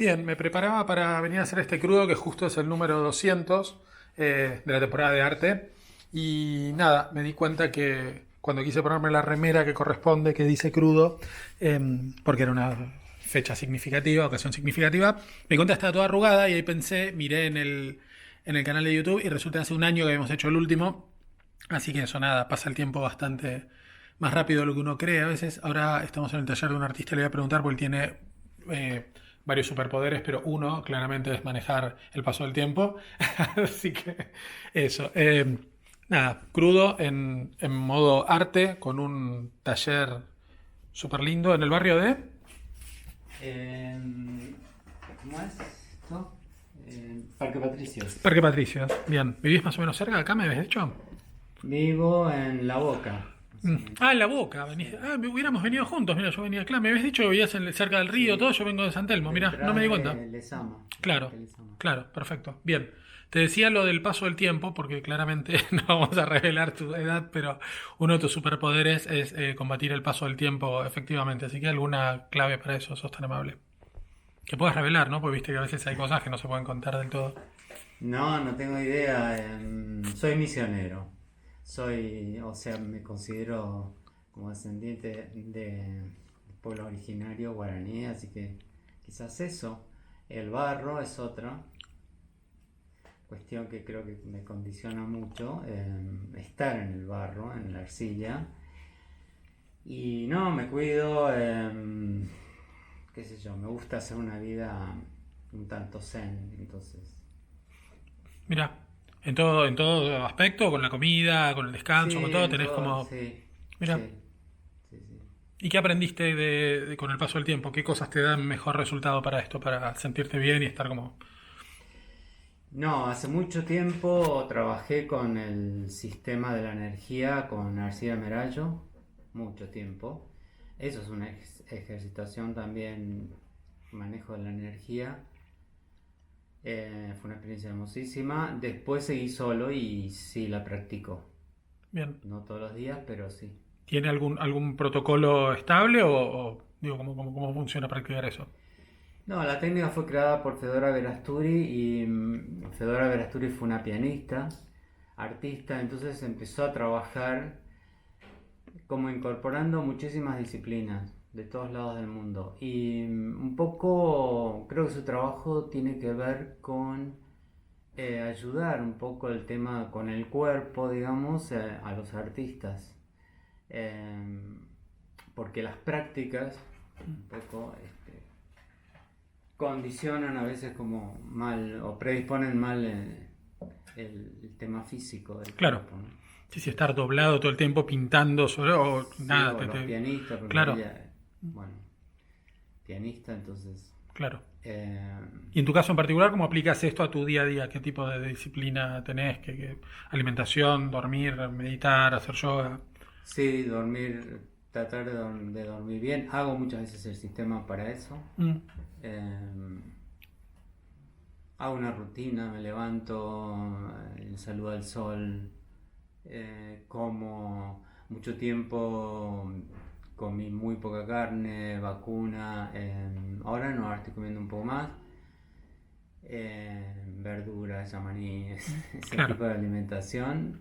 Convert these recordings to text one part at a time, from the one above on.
Bien, me preparaba para venir a hacer este crudo que justo es el número 200 de la temporada de arte. Y nada, me di cuenta que cuando quise ponerme la remera que corresponde, que dice crudo, porque era una fecha significativa, ocasión significativa, me di cuenta que estaba toda arrugada y ahí pensé, miré en el canal de YouTube y resulta que hace un año que habíamos hecho el último. Así que eso nada, pasa el tiempo bastante más rápido de lo que uno cree a veces. Ahora estamos en el taller de un artista, le voy a preguntar porque él tiene varios superpoderes, pero uno claramente es manejar el paso del tiempo. Así que eso. Nada, crudo en modo arte con un taller súper lindo en el barrio de ¿Cómo es esto? Parque Patricios. Parque Patricios. Bien, ¿vivís más o menos cerca de acá, me habías dicho? Vivo en La Boca. Ah, en La Boca. Hubiéramos venido juntos. Mira, yo venía, claro, me habías dicho que vivías cerca del río, todo. Yo vengo de San Telmo. Mira, no Detrás me di cuenta. de Lezama. Claro, Parque Lezama. claro, perfecto. Bien. Te decía lo del paso del tiempo, porque claramente no vamos a revelar tu edad, pero uno de tus superpoderes es combatir el paso del tiempo efectivamente. Así que alguna clave para eso, sos tan amable. Que puedas revelar, ¿no? Porque viste que a veces hay cosas que no se pueden contar del todo. No, no tengo idea. Soy misionero. Me considero como descendiente de pueblo originario guaraní, así que quizás eso. El barro es otra cuestión que creo que me condiciona mucho, estar en el barro, en la arcilla. Y no, me cuido, qué sé yo, me gusta hacer una vida un tanto zen, entonces. Mira, en todo aspecto, con la comida, con el descanso, con Sí, todo, en tenés todo, como. sí, Mira. sí, sí, sí. ¿Y qué aprendiste con el paso del tiempo? ¿Qué cosas te dan mejor resultado para esto, para sentirte bien y estar como. No, hace mucho tiempo trabajé con el sistema de la energía con Arcilla Merallo, mucho tiempo. Eso es una ejercitación también, manejo de la energía. Fue una experiencia hermosísima. Después seguí solo y sí la practico. Bien? No todos los días, pero sí. ¿Tiene algún protocolo estable digo, cómo funciona practicar eso? No, la técnica fue creada por Fedora Verasturi y Fedora Verasturi fue una pianista, artista, entonces empezó a trabajar como incorporando muchísimas disciplinas de todos lados del mundo. Y un poco creo que su trabajo tiene que ver con ayudar un poco el tema con el cuerpo, digamos, a los artistas. Eh, Porque las prácticas un poco condicionan a veces como mal o predisponen mal el tema físico del Claro. cuerpo, ¿no? Sí, sí, estar doblado todo el tiempo pintando sobre o Sí, nada, o los pianistas, porque claro, ella, bueno, pianista, entonces. claro. eh, Y en tu caso en particular, ¿cómo aplicas esto a tu día a día? ¿Qué tipo de disciplina tenés? Alimentación, dormir, meditar, hacer yoga? sí, dormir, tratar de dormir bien. Hago muchas veces el sistema para eso. Mm, Eh, Hago una rutina, me levanto, saludo al sol, como mucho tiempo, comí muy poca carne, vacuna, ahora no, ahora estoy comiendo un poco más, verduras, maní, ese claro, tipo de alimentación.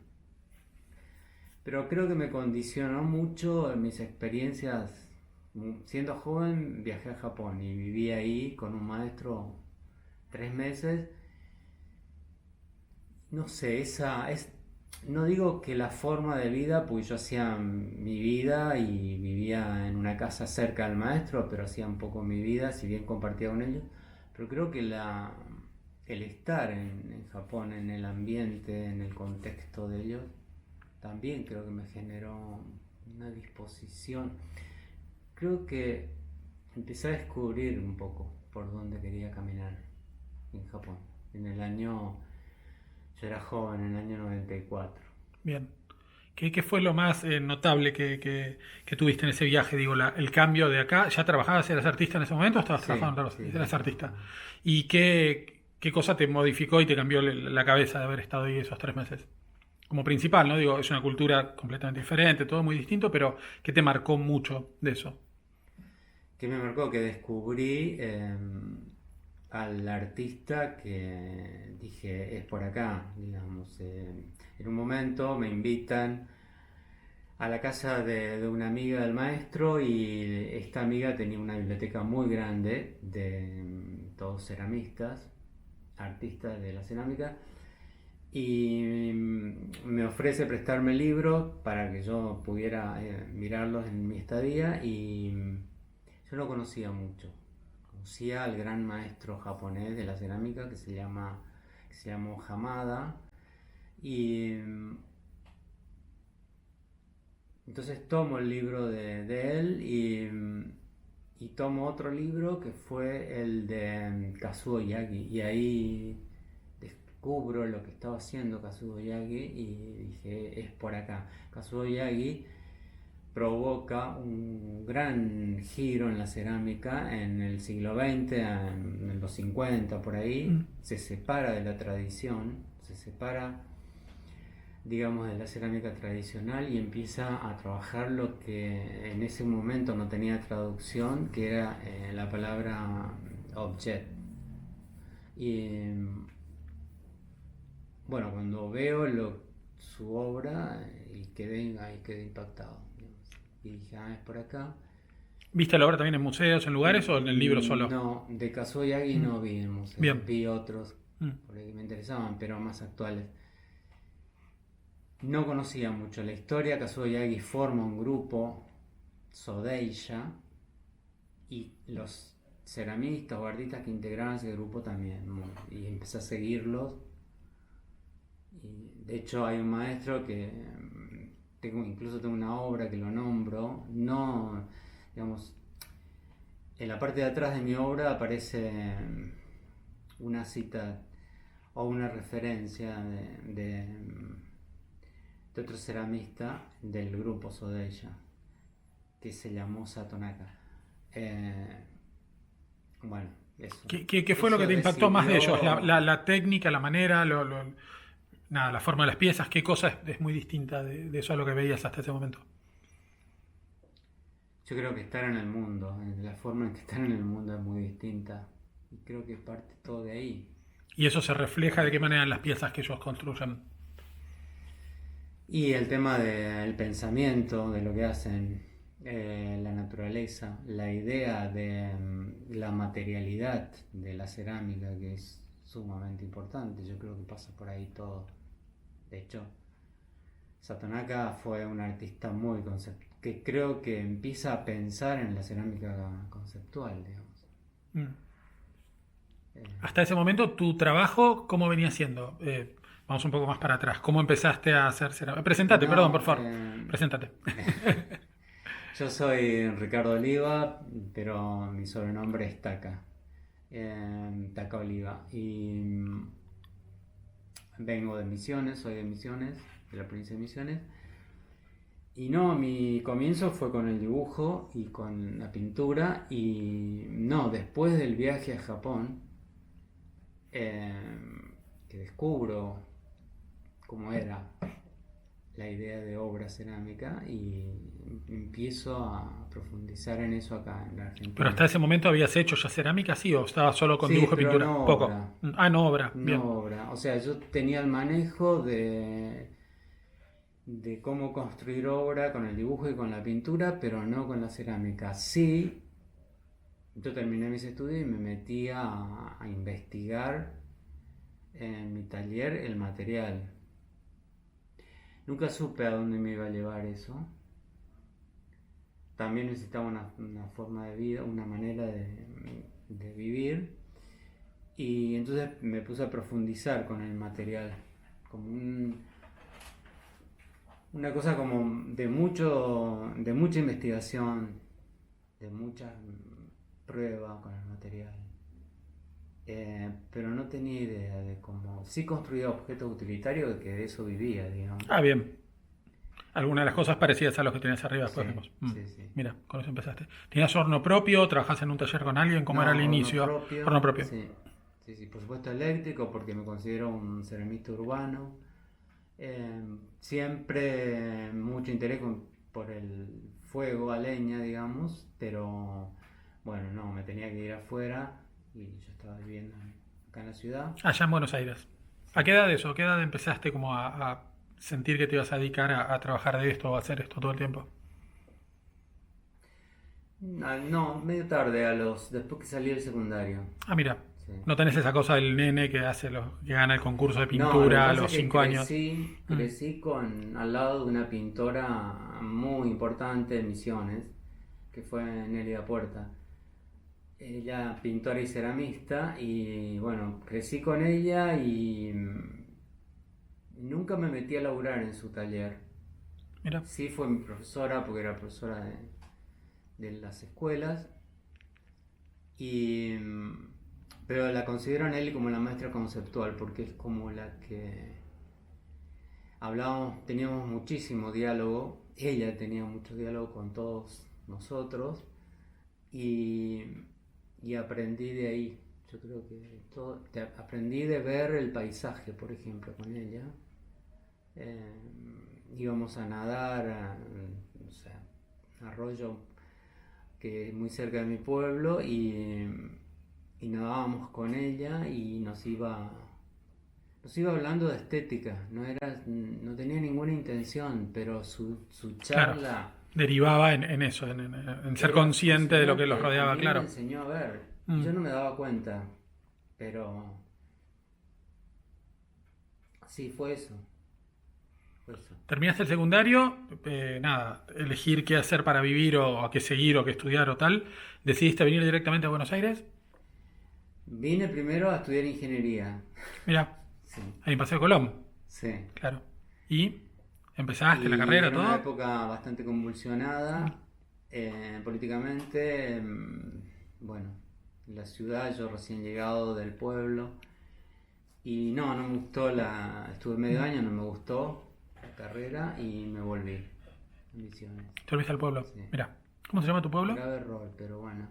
Pero creo que me condicionó mucho en mis experiencias. Siendo joven viajé a Japón y viví ahí con un maestro 3 meses. No sé, no digo que la forma de vida, porque yo hacía mi vida y vivía en una casa cerca del maestro, pero hacía un poco mi vida, si bien compartía con ellos. Pero creo que el estar en Japón, en el ambiente, en el contexto de ellos, también creo que me generó una disposición. Creo que empecé a descubrir un poco por dónde quería caminar en Japón. En el año, yo era joven, en el año 94. bien. ¿Qué fue lo más notable que tuviste en ese viaje? Digo, el cambio de acá. ¿Ya trabajabas, eras artista en ese momento o estabas Sí, trabajando? sí, Eras ya artista. trabajaba. ¿Y qué cosa te modificó y te cambió la cabeza de haber estado ahí esos 3 meses? Como principal, ¿no? Digo, es una cultura completamente diferente, todo muy distinto, pero ¿qué te marcó mucho de eso? ¿Qué me marcó? Que descubrí al artista que dije, es por acá, digamos. En un momento me invitan a la casa de una amiga del maestro y esta amiga tenía una biblioteca muy grande de todos ceramistas, artistas de la cerámica, y me ofrece prestarme libros para que yo pudiera mirarlos en mi estadía y yo no conocía mucho. Conocía al gran maestro japonés de la cerámica que se llamó Hamada y entonces tomo el libro de él y tomo otro libro que fue el de Kazuo Yagi y ahí descubro lo que estaba haciendo Kazuo Yagi y dije, es por acá. Kazuo Yagi provoca un gran giro en la cerámica en el siglo XX, en los 50 por ahí, se separa de la tradición, se separa, digamos, de la cerámica tradicional y empieza a trabajar lo que en ese momento no tenía traducción, que era la palabra object. Y bueno, cuando veo su obra y quedé impactado, digamos. Y dije, es por acá. ¿Viste la obra también en museos, en lugares o en el libro solo? No, de Kazuo Yagi no vi en museos, Bien. vi otros por ahí que me interesaban, pero más actuales. No conocía mucho la historia. Kazuo Yagi forma un grupo, Sodeisha, y los ceramistas o artistas que integraban ese grupo también. Y empecé a seguirlos. Y de hecho hay un maestro que incluso tengo una obra que lo nombro. No, digamos, en la parte de atrás de mi obra aparece una cita o una referencia de otro ceramista del grupo Sodeisha que se llamó Satonaka. Bueno, eso. ¿Qué fue lo que te impactó más de ellos? La técnica, la manera, nada, la forma de las piezas, ¿qué cosa es muy distinta de eso a lo que veías hasta ese momento? Yo creo que estar en el mundo, la forma en que están en el mundo es muy distinta. Y creo que parte todo de ahí. ¿Y eso se refleja de qué manera en las piezas que ellos construyen? Y el tema del pensamiento, de lo que hacen, la naturaleza, la idea de la materialidad de la cerámica, que es sumamente importante. Yo creo que pasa por ahí todo. De hecho, Satonaka fue un artista muy conceptual, que creo que empieza a pensar en la cerámica conceptual, digamos. Hasta ese momento, tu trabajo, ¿cómo venía siendo? Vamos un poco más para atrás. ¿Cómo empezaste a hacer cerámica? Presentate, No, perdón, por favor. Preséntate. Yo soy Ricardo Oliva, pero mi sobrenombre es Taka. Taka Oliva. Y vengo de Misiones, soy de Misiones, de la provincia de Misiones. Y no, mi comienzo fue con el dibujo y con la pintura. Y no, después del viaje a Japón, que descubro cómo era la idea de obra cerámica y empiezo a profundizar en eso acá en la Argentina. ¿Pero hasta ese momento habías hecho ya cerámica, sí? ¿O estabas solo con Sí, dibujo y pero pintura? no Poco. obra. No obra. No Bien. obra. O sea, yo tenía el manejo de cómo construir obra con el dibujo y con la pintura, pero no con la cerámica. Sí, yo terminé mis estudios y me metí a investigar en mi taller el material. Nunca supe a dónde me iba a llevar eso. También necesitaba una forma de vida, una manera de vivir. Y entonces me puse a profundizar con el material. Como una cosa como de mucha investigación, de muchas pruebas con el material. Pero no tenía idea de cómo. Sí construía objetos utilitarios, que de eso vivía, digamos. Bien. Algunas de las cosas parecidas a los que tenías arriba después Sí, vemos. sí. Mira, con eso empezaste. ¿Tenías horno propio? ¿Trabajás en un taller con alguien? ¿Cómo era el inicio? Horno propio. Sí, por supuesto eléctrico, porque me considero un ceramista urbano. Siempre mucho interés por el fuego a leña, digamos, pero bueno, no, me tenía que ir afuera y yo estaba viviendo acá en la ciudad. Allá en Buenos Aires. ¿A qué edad eso? ¿A qué edad empezaste como a sentir que te ibas a dedicar a trabajar de esto o a hacer esto todo el tiempo? No, medio tarde, después que salí del secundario. Ah, mira, Sí. no tenés esa cosa del nene que que gana el concurso de No, lo que pintura a pasa los es que 5 años. crecí al lado de una pintora muy importante de Misiones, que fue Nelida Puerta. Ella pintora y ceramista, y bueno, crecí con ella y nunca me metí a laburar en su taller. Mira, Sí fue mi profesora, porque era profesora de las escuelas, y, pero la considero a Nelly como la maestra conceptual, porque es como la que hablábamos, teníamos muchísimo diálogo, ella tenía mucho diálogo con todos nosotros, y, y aprendí de ahí. Yo creo que aprendí de ver el paisaje, por ejemplo, con ella. Íbamos a nadar a, no sé, un arroyo que es muy cerca de mi pueblo, y nadábamos con ella y nos iba hablando de estética. No tenía ninguna intención, pero su claro, charla derivaba en eso, en ser era consciente de lo que los fascinante. A rodeaba, mí me claro. enseñó a ver. Mm. Yo no me daba cuenta, pero sí, fue eso. Fue eso. Terminaste el secundario, nada, elegir qué hacer para vivir o a qué seguir o qué estudiar o tal. ¿Decidiste venir directamente a Buenos Aires? Vine primero a estudiar ingeniería. Mira, Sí, ahí en Paseo Colón, sí. claro. ¿Y empezaste la Y carrera, era una todo? época bastante convulsionada políticamente. Bueno, la ciudad, yo recién llegado del pueblo. Y no me gustó estuve medio año, no me gustó la carrera y me volví a Misiones. ¿Te volviste al pueblo? Sí. Mira, ¿cómo se llama tu pueblo? Grave error, pero bueno.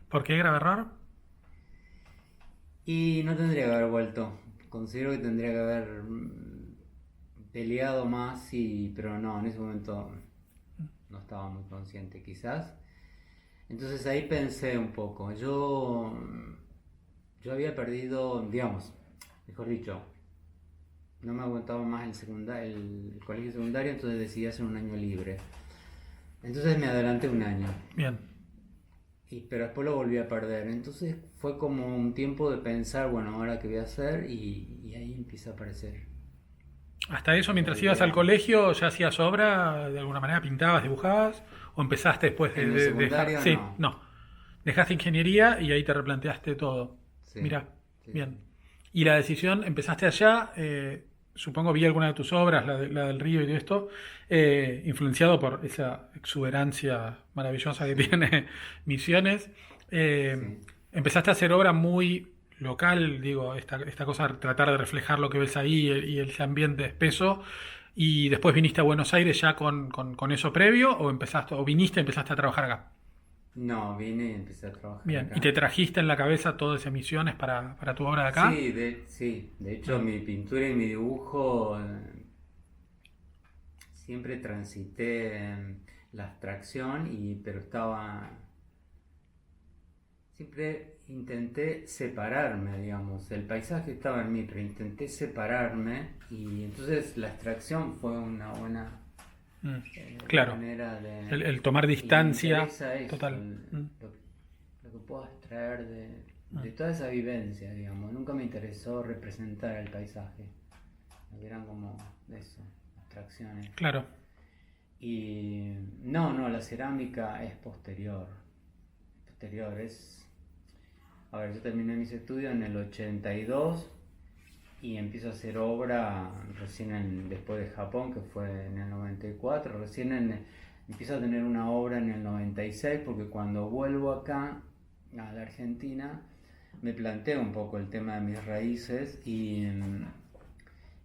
¿Por qué grave error? Y no tendría que haber vuelto. Considero que tendría que haber peleado más, pero no, en ese momento no estaba muy consciente quizás. Entonces ahí pensé un poco. Yo había perdido, digamos, mejor dicho, no me aguantaba más el colegio secundario, entonces decidí hacer un año libre. Entonces me adelanté un año, Bien, pero después lo volví a perder. Entonces fue como un tiempo de pensar, bueno, ahora qué voy a hacer, y ahí empieza a aparecer hasta eso, la mientras ibas al idea. colegio, ¿ya hacías obra? ¿De alguna manera pintabas, dibujabas? ¿O empezaste después En el de dejar? secundario Sí, no. no. Dejaste ingeniería y ahí te replanteaste todo. Sí, Mira, sí, bien. sí. Y la decisión, empezaste allá, supongo vi alguna de tus obras, la del río y de esto, influenciado por esa exuberancia maravillosa que Sí, tiene Misiones. sí. Empezaste a hacer obra muy local, digo, esta cosa, tratar de reflejar lo que ves ahí y ese ambiente espeso. Y después viniste a Buenos Aires ya con eso previo, o empezaste, o viniste y empezaste a trabajar acá. No, vine y empecé a trabajar Bien, ¿y te acá. trajiste en la cabeza todas esas misiones para tu obra de acá? Sí, de hecho Bien, mi pintura y mi dibujo siempre transité la abstracción, pero siempre intenté separarme, digamos, el paisaje estaba en mí, pero intenté separarme, y entonces la abstracción fue una buena mm, claro, manera el tomar y me distancia interesa eso, total. Mm, lo que puedo extraer de mm, toda esa vivencia, digamos. Nunca me interesó representar el paisaje, eran como eso, abstracciones. claro, Y no, la cerámica es posterior, a ver, yo terminé mis estudios en el 82 y empiezo a hacer obra recién después de Japón, que fue en el 94. Empiezo a tener una obra en el 96, porque cuando vuelvo acá a la Argentina me planteo un poco el tema de mis raíces, y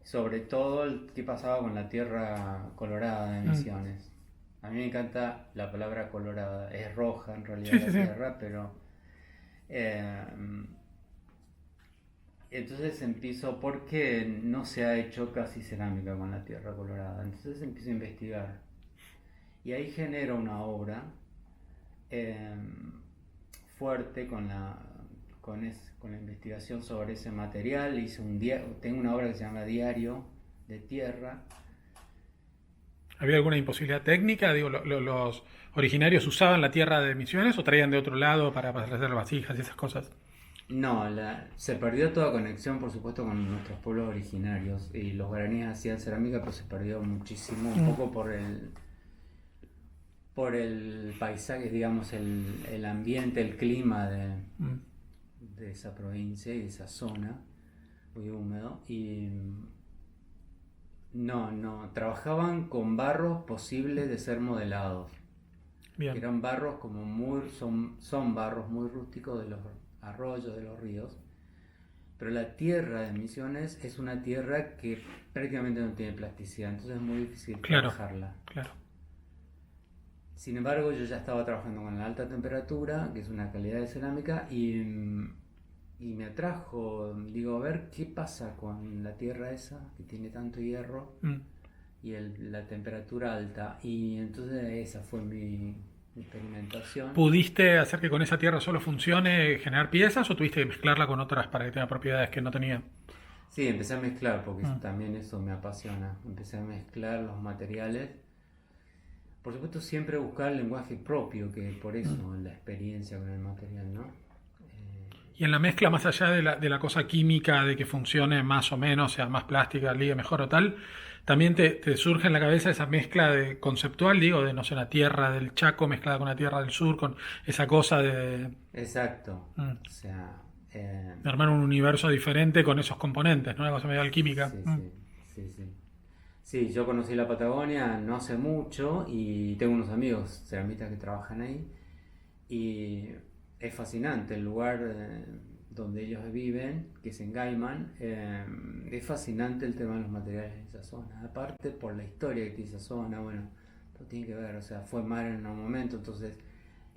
sobre todo qué pasaba con la tierra colorada de mm, Misiones. A mí me encanta la palabra colorada, es roja en realidad sí, la sí, sí, tierra, pero eh, entonces empiezo, porque no se ha hecho casi cerámica con la tierra colorada. Entonces empiezo a investigar. Y ahí genero una obra eh, fuerte con la investigación sobre ese material. Tengo una obra que se llama Diario de Tierra. ¿Había alguna imposibilidad técnica? Digo, ¿los originarios usaban la tierra de Misiones o traían de otro lado para hacer vasijas y esas cosas? No, se perdió toda conexión, por supuesto, con nuestros pueblos originarios. Y los guaraníes hacían cerámica, pero se perdió muchísimo, un poco por el paisaje, digamos, el ambiente, el clima de esa provincia y de esa zona, muy húmedo. Y no, trabajaban con barros posibles de ser modelados. Bien. Que eran barros son barros muy rústicos de los arroyos, de los ríos. Pero la tierra de Misiones es una tierra que prácticamente no tiene plasticidad, entonces es muy difícil trabajarla. Claro. Sin embargo, yo ya estaba trabajando con la alta temperatura, que es una calidad de cerámica, y me atrajo, digo, a ver qué pasa con la tierra esa, que tiene tanto hierro, y la temperatura alta. Y entonces esa fue mi experimentación. ¿Pudiste hacer que con esa tierra solo funcione generar piezas o tuviste que mezclarla con otras para que tenga propiedades que no tenía? Sí, empecé a mezclar, porque también eso me apasiona. Empecé a mezclar los materiales. Por supuesto, siempre buscar el lenguaje propio, que por eso la experiencia con el material, ¿no? Y en la mezcla, más allá de la cosa química, de que funcione más o menos, sea más plástica, ligue mejor o tal, también te surge en la cabeza esa mezcla conceptual, digo, de, no sé, una tierra del Chaco mezclada con una tierra del sur, con esa cosa de... Exacto. O sea... de armar un universo diferente con esos componentes, ¿no? Una cosa medio alquímica. Sí. Sí, yo conocí la Patagonia no hace mucho y tengo unos amigos ceramistas que trabajan ahí y es fascinante el lugar donde ellos viven, que es en Gaiman. Es fascinante el tema de los materiales de esa zona, aparte por la historia que tiene esa zona. Bueno, todo tiene que ver, o sea, fue mar en un momento, entonces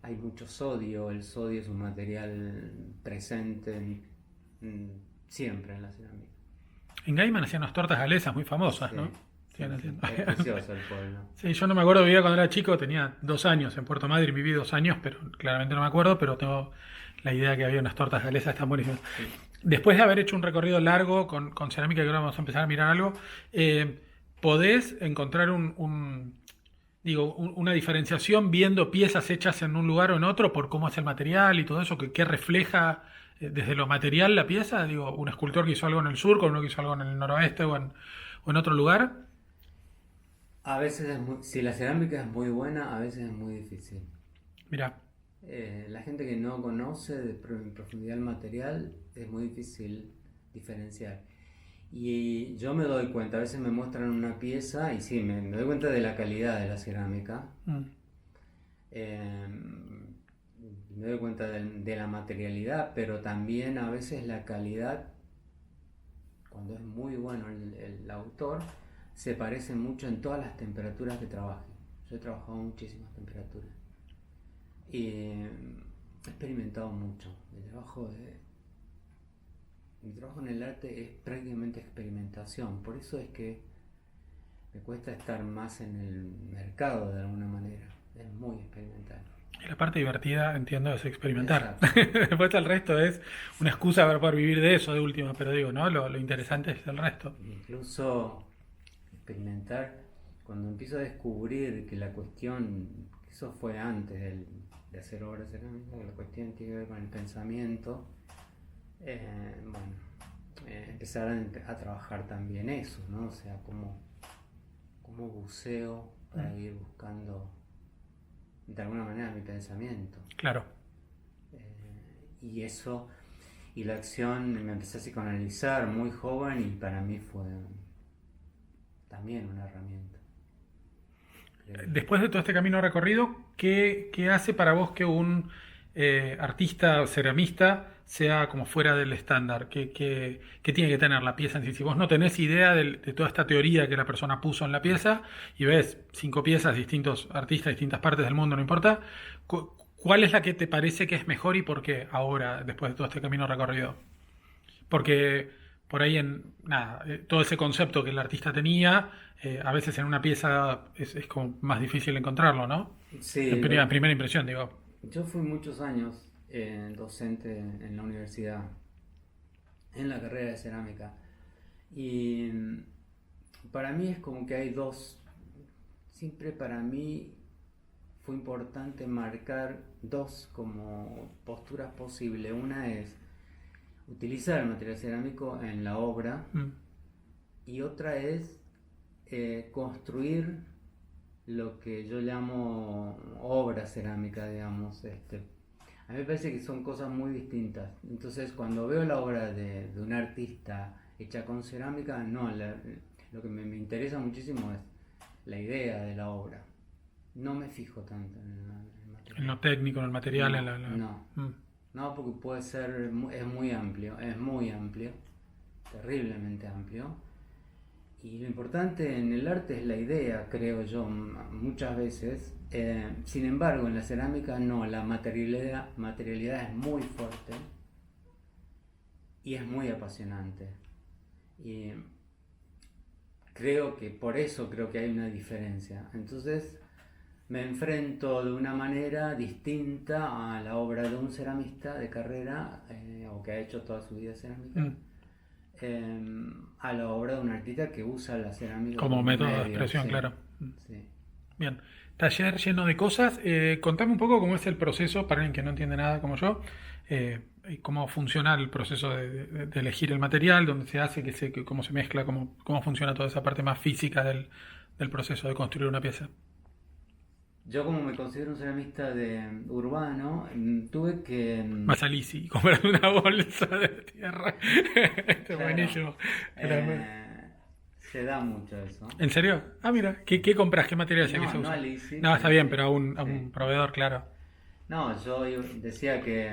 hay mucho sodio. El sodio es un material presente siempre en la cerámica. En Gaiman hacían unas tortas galesas muy famosas, Sí. ¿no? Es precioso el pueblo. Sí, yo no me acuerdo, vivía cuando era chico, tenía 2 años en Puerto Madryn, viví 2 años, pero claramente no me acuerdo, pero tengo la idea que había unas tortas galesas, están buenísimas. Sí. Después de haber hecho un recorrido largo con cerámica, que ahora vamos a empezar a mirar algo, podés encontrar una diferenciación viendo piezas hechas en un lugar o en otro por cómo es el material y todo eso, que refleja desde lo material la pieza. Digo, un escultor que hizo algo en el sur con uno que hizo algo en el noroeste o en otro lugar. A veces si la cerámica es muy buena, a veces es muy difícil. Mirá. La gente que no conoce en profundidad el material, es muy difícil diferenciar. Y yo me doy cuenta, a veces me muestran una pieza y sí, me doy cuenta de la calidad de la cerámica. Me doy cuenta de la materialidad, pero también a veces la calidad, cuando es muy bueno el autor, se parece mucho en todas las temperaturas que trabaje. Yo he trabajado a muchísimas temperaturas y he experimentado mucho. Mi trabajo en el arte es prácticamente experimentación, por eso es que me cuesta estar más en el mercado de alguna manera. Es muy experimental. Y la parte divertida, entiendo, es experimentar. Exacto. Después el resto es una excusa para poder vivir de eso de última, pero digo, ¿no? Lo interesante es el resto. Incluso experimentar, cuando empiezo a descubrir que la cuestión, eso fue antes de hacer obras cerámicas, la cuestión tiene que ver con el pensamiento, empezar a trabajar también eso, ¿no? O sea, como buceo para ir buscando de alguna manera mi pensamiento. Claro. Y eso, y la acción, me empecé a psicoanalizar muy joven y para mí fue también una herramienta. Después de todo este camino recorrido, ¿qué hace para vos que un artista o ceramista sea como fuera del estándar? ¿Qué tiene que tener la pieza en sí? Si vos no tenés idea de toda esta teoría que la persona puso en la pieza y ves 5 piezas, distintos artistas, distintas partes del mundo, no importa, ¿cuál es la que te parece que es mejor y por qué ahora, después de todo este camino recorrido? Porque por ahí todo ese concepto que el artista tenía, a veces en una pieza es como más difícil encontrarlo, ¿no? Sí, En primera impresión, digo. yo fui muchos años docente en la universidad, en la carrera de cerámica. Y para mí es como que hay siempre para mí fue importante marcar dos como posturas posibles. Una es utilizar el material cerámico en la obra y otra es construir lo que yo llamo obra cerámica, digamos. A mí me parece que son cosas muy distintas. Entonces, cuando veo la obra de un artista hecha con cerámica, no, lo que me interesa muchísimo es la idea de la obra. No me fijo tanto en el material. En lo técnico, en el material, No, no, porque puede ser, es muy amplio, terriblemente amplio. Y lo importante en el arte es la idea, creo yo, muchas veces. Sin embargo, en la cerámica no, la materialidad es muy fuerte y es muy apasionante. Y por eso creo que hay una diferencia. Entonces me enfrento de una manera distinta a la obra de un ceramista de carrera o que ha hecho toda su vida cerámica. A la obra de un artista que usa la cerámica como método de medio, expresión, sí, claro. sí. Bien, taller lleno de cosas. Contame un poco cómo es el proceso para alguien que no entiende nada como yo. Y cómo funciona el proceso de elegir el material, dónde se hace, cómo se mezcla, cómo funciona toda esa parte más física del proceso de construir una pieza. Yo, como me considero un ceramista urbano, tuve que... Vas a Lisi y compras una bolsa de tierra. Esto es buenísimo. Se da mucho eso. ¿En serio? Ah, mira, ¿qué compras? ¿Qué material es el que se No usa? a Lisi, No, está bien, pero a sí. un proveedor, claro. No, yo decía que...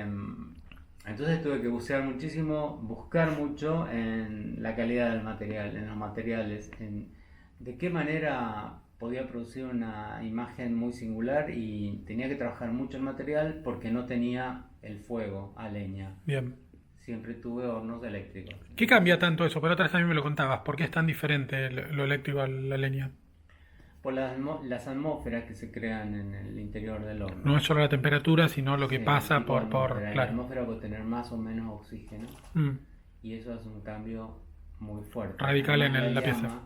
entonces tuve que bucear muchísimo, buscar mucho en la calidad del material, en los materiales, en de qué manera podía producir una imagen muy singular, y tenía que trabajar mucho el material porque no tenía el fuego a leña. Bien. Siempre tuve hornos eléctricos. ¿Qué cambia tanto eso? Pero otra vez también me lo contabas. ¿Por qué es tan diferente lo eléctrico a la leña? Por las atmósferas que se crean en el interior del horno. No es solo la temperatura, sino lo que Sí, pasa tipo de atmósfera. La claro. atmósfera puede tener más o menos oxígeno, y eso es un cambio muy fuerte. Radical Además, en la llama, pieza.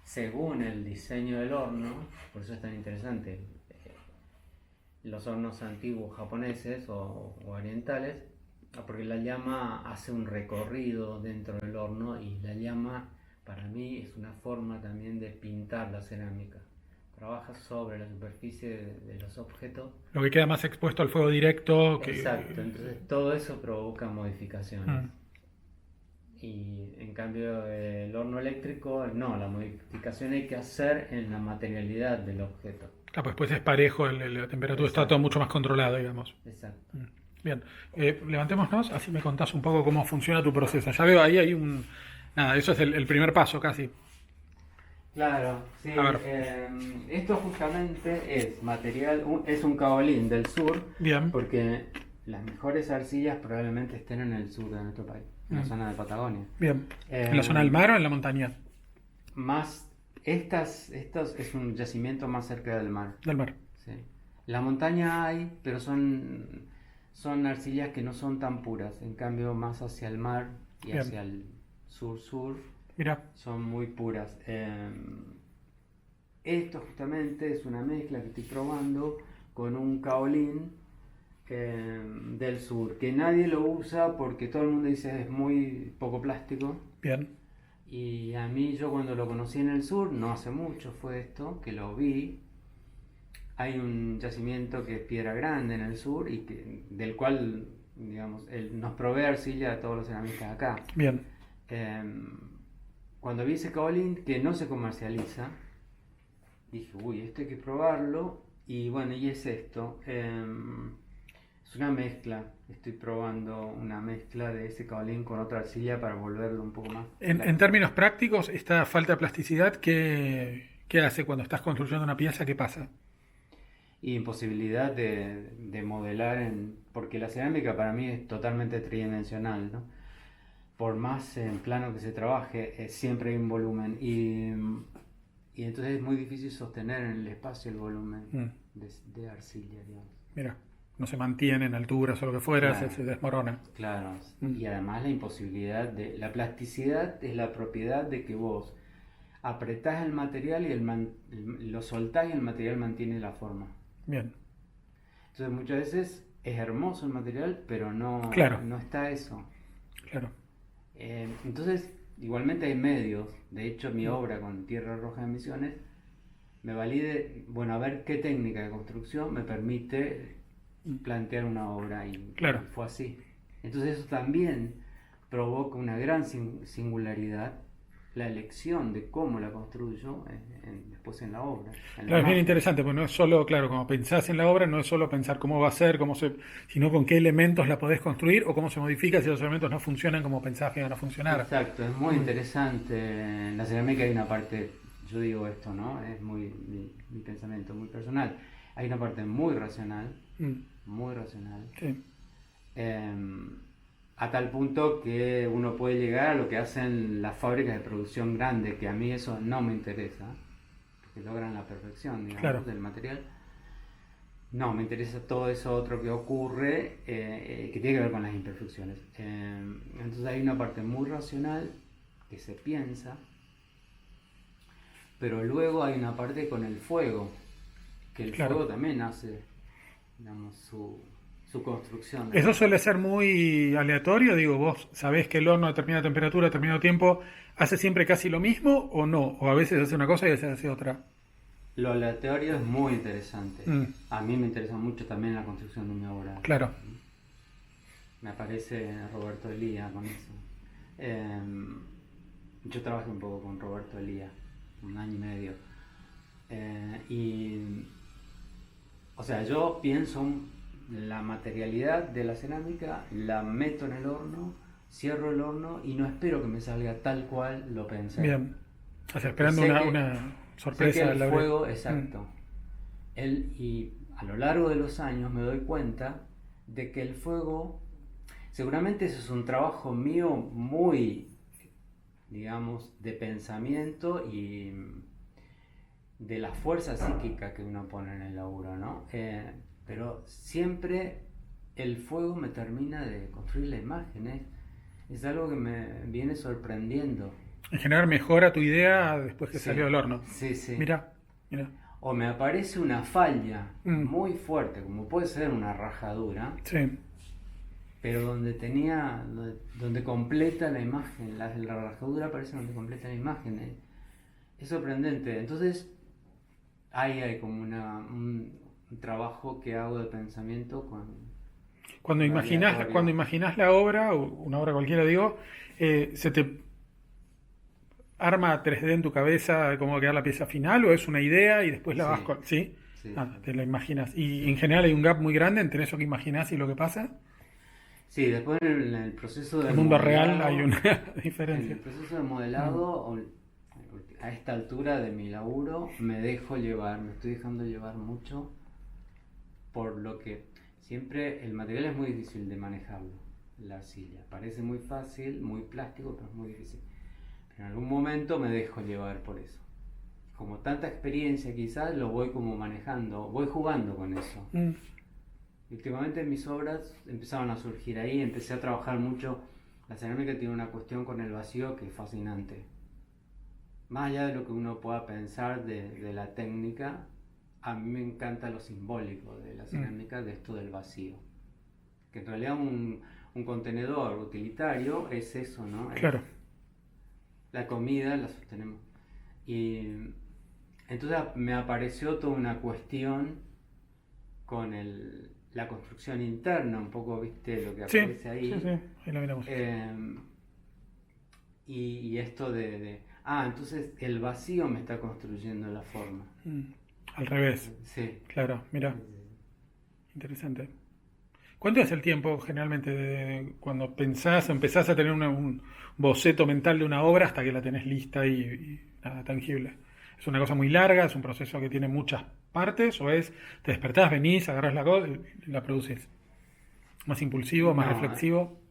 según el diseño del horno, por eso es tan interesante, los hornos antiguos japoneses o orientales, porque la llama hace un recorrido dentro del horno, y la llama para mí es una forma también de pintar la cerámica. Trabaja sobre la superficie de los objetos. Lo que queda más expuesto al fuego directo. Exacto, entonces todo eso provoca modificaciones. Y en cambio el horno eléctrico, no, la modificación hay que hacer en la materialidad del objeto. Ah, pues es parejo, la temperatura está todo mucho más controlado, digamos. Exacto. Bien, levantémonos, así me contás un poco cómo funciona tu proceso. Ya veo ahí hay un... Nada, eso es el primer paso casi. Claro, sí. A ver. Esto justamente es material, es un caolín del sur, Bien. porque las mejores arcillas probablemente estén en el sur de nuestro país, en la zona de Patagonia. Bien. ¿En la zona del mar o en la montaña? Estos es un yacimiento más cerca del mar. Del mar. Sí. La montaña hay, pero son arcillas que no son tan puras. En cambio, más hacia el mar y Bien. hacia el sur, Mira. son muy puras. Esto justamente es una mezcla que estoy probando con un caolín del sur, que nadie lo usa porque todo el mundo dice es muy poco plástico. Bien. Y a mí, yo cuando lo conocí en el sur, no hace mucho fue esto, que lo vi. Hay un yacimiento que es Piedra Grande en el sur, y del cual, digamos, nos provee arcilla a todos los ceramistas acá. Bien. Cuando vi ese caolín que no se comercializa, dije, uy, esto hay que probarlo. Y bueno, y es esto. Es una mezcla. Estoy probando una mezcla de ese caolín con otra arcilla para volverlo un poco más. En términos prácticos, esta falta de plasticidad, ¿qué hace cuando estás construyendo una pieza? ¿Qué pasa? Y imposibilidad de modelar, porque la cerámica para mí es totalmente tridimensional, ¿no? Por más en plano que se trabaje, siempre hay un volumen, y entonces es muy difícil sostener en el espacio el volumen de arcilla, digamos. Mira. no se mantiene en alturas o lo que fuera, Claro. se desmorona. Claro, Mm. y además la imposibilidad la plasticidad es la propiedad de que vos apretás el material y lo soltás y el material mantiene la forma. Bien, Entonces muchas veces es hermoso el material, pero claro, no está eso. claro. Entonces, igualmente hay medios. De hecho, mi obra con Tierra Roja de Misiones me valide, bueno, a ver qué técnica de construcción me permite plantear una obra y Claro. fue así. Entonces eso también provoca una gran singularidad, la elección de cómo la construyo después en la obra, en la Claro, es bien imagen. interesante, porque no es solo, claro, como pensás en la obra, no es solo pensar cómo va a ser, sino con qué elementos la podés construir o cómo se modifica si los elementos no funcionan como pensás que van a funcionar. Exacto, es muy interesante. En la cerámica hay una parte, yo digo esto, ¿no? Es mi pensamiento muy personal. Hay una parte Mm, muy racional, sí, eh, a tal punto que uno puede llegar a lo que hacen las fábricas de producción grande, que a mí eso no me interesa, porque logran la perfección, digamos, claro. del material. No, me interesa todo eso otro que ocurre, que tiene que ver con las imperfecciones. Entonces hay una parte muy racional que se piensa, pero luego hay una parte con el fuego, que el Claro. fuego también hace, digamos, su construcción de Eso la... suele ser muy aleatorio, digo, vos sabés que el horno a determinada temperatura, a determinado tiempo, hace siempre casi lo mismo o no, o a veces hace una cosa y a veces hace otra. Lo aleatorio es muy interesante. Mm, A mí me interesa mucho también la construcción de mi obra. claro, Me aparece Roberto Elía con eso. Yo trabajé un poco con Roberto Elía, 1 año y medio. O sea, yo pienso la materialidad de la cerámica, la meto en el horno, cierro el horno y no espero que me salga tal cual lo pensé. bien. O sea, Porque esperando una sé que sorpresa a el la hora. fuego, exacto. Y a lo largo de los años me doy cuenta de que el fuego, seguramente eso es un trabajo mío muy, digamos, de pensamiento y de la fuerza psíquica que uno pone en el laburo, ¿no? Pero siempre el fuego me termina de construir la imagen, ¿eh? Es algo que me viene sorprendiendo. En general mejora tu idea después que salió Sí, del horno. sí, sí. Mira, mira. O me aparece una falla Mm, muy fuerte, como puede ser una rajadura, sí, pero donde completa la imagen, la rajadura aparece donde completa la imagen. Es sorprendente. Entonces, ahí hay como un trabajo que hago de pensamiento cuando aleatorio. imaginás la obra, o una obra cualquiera, digo, ¿se te arma 3D en tu cabeza de cómo va a quedar la pieza final o es una idea y después la vas Sí, con... ¿Sí? sí, Ah, sí. te la imaginas. Y en general hay un gap muy grande entre eso que imaginás y lo que pasa. Sí, después en el proceso En de el mundo real hay modelado, una en el diferencia. proceso de Mm, modelado, a esta altura de mi laburo, me dejo llevar, me estoy dejando llevar mucho por lo que siempre el material es muy difícil de manejarlo, la arcilla. Parece muy fácil, muy plástico, pero es muy difícil. Pero en algún momento me dejo llevar por eso. Como tanta experiencia quizás lo voy como manejando, voy jugando con eso. mm, Y últimamente mis obras empezaron a surgir ahí, empecé a trabajar mucho. La cerámica tiene una cuestión con el vacío que es fascinante. Más allá de lo que uno pueda pensar de la técnica, a mí me encanta lo simbólico de la mm, cerámica, de esto del vacío. Que en realidad un contenedor utilitario es eso, ¿no? Es claro. la comida la sostenemos. Y entonces me apareció toda una cuestión con la construcción interna, un poco, viste, lo que Sí, aparece sí, ahí. sí, ahí la miramos. Y esto entonces el vacío me está construyendo la forma. Mm, al revés, Sí. claro, mira, interesante. ¿Cuánto es el tiempo generalmente cuando pensás o empezás a tener un boceto mental de una obra hasta que la tenés lista y nada, tangible? ¿Es una cosa muy larga? ¿Es un proceso que tiene muchas partes? ¿O te despertás, venís, agarrás la cosa y la producís? ¿Más impulsivo, más No, reflexivo?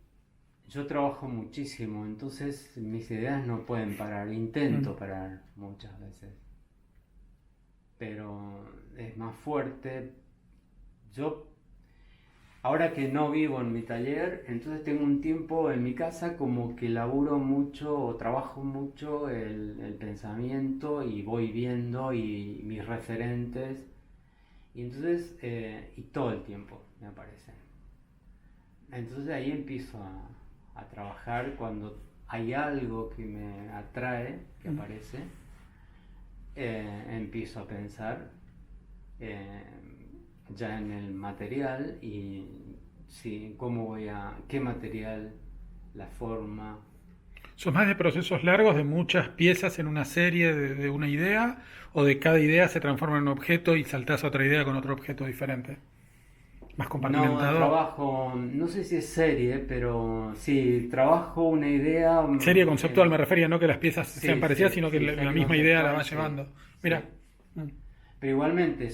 yo trabajo muchísimo, entonces mis ideas no pueden parar. Mm, Intento parar muchas veces, pero es más fuerte. Yo ahora que no vivo en mi taller, entonces tengo un tiempo en mi casa como que laburo mucho o trabajo mucho el pensamiento y voy viendo y mis referentes y entonces, y todo el tiempo me aparecen. Entonces ahí empiezo a trabajar cuando hay algo que me atrae, que aparece, empiezo a pensar ya en el material y sí, qué material, la forma. ¿Sos más de procesos largos, de muchas piezas en una serie, de una idea, o de cada idea se transforma en un objeto y saltás a otra idea con otro objeto diferente? ¿Más No, compartimentado? trabajo, no sé si es serie, pero sí, trabajo una idea. Serie conceptual me refería, no que las piezas sean Sí, parecidas, sí, sino que sí, la serie misma idea la va conceptual, sí, llevando. Mira, sí. Pero igualmente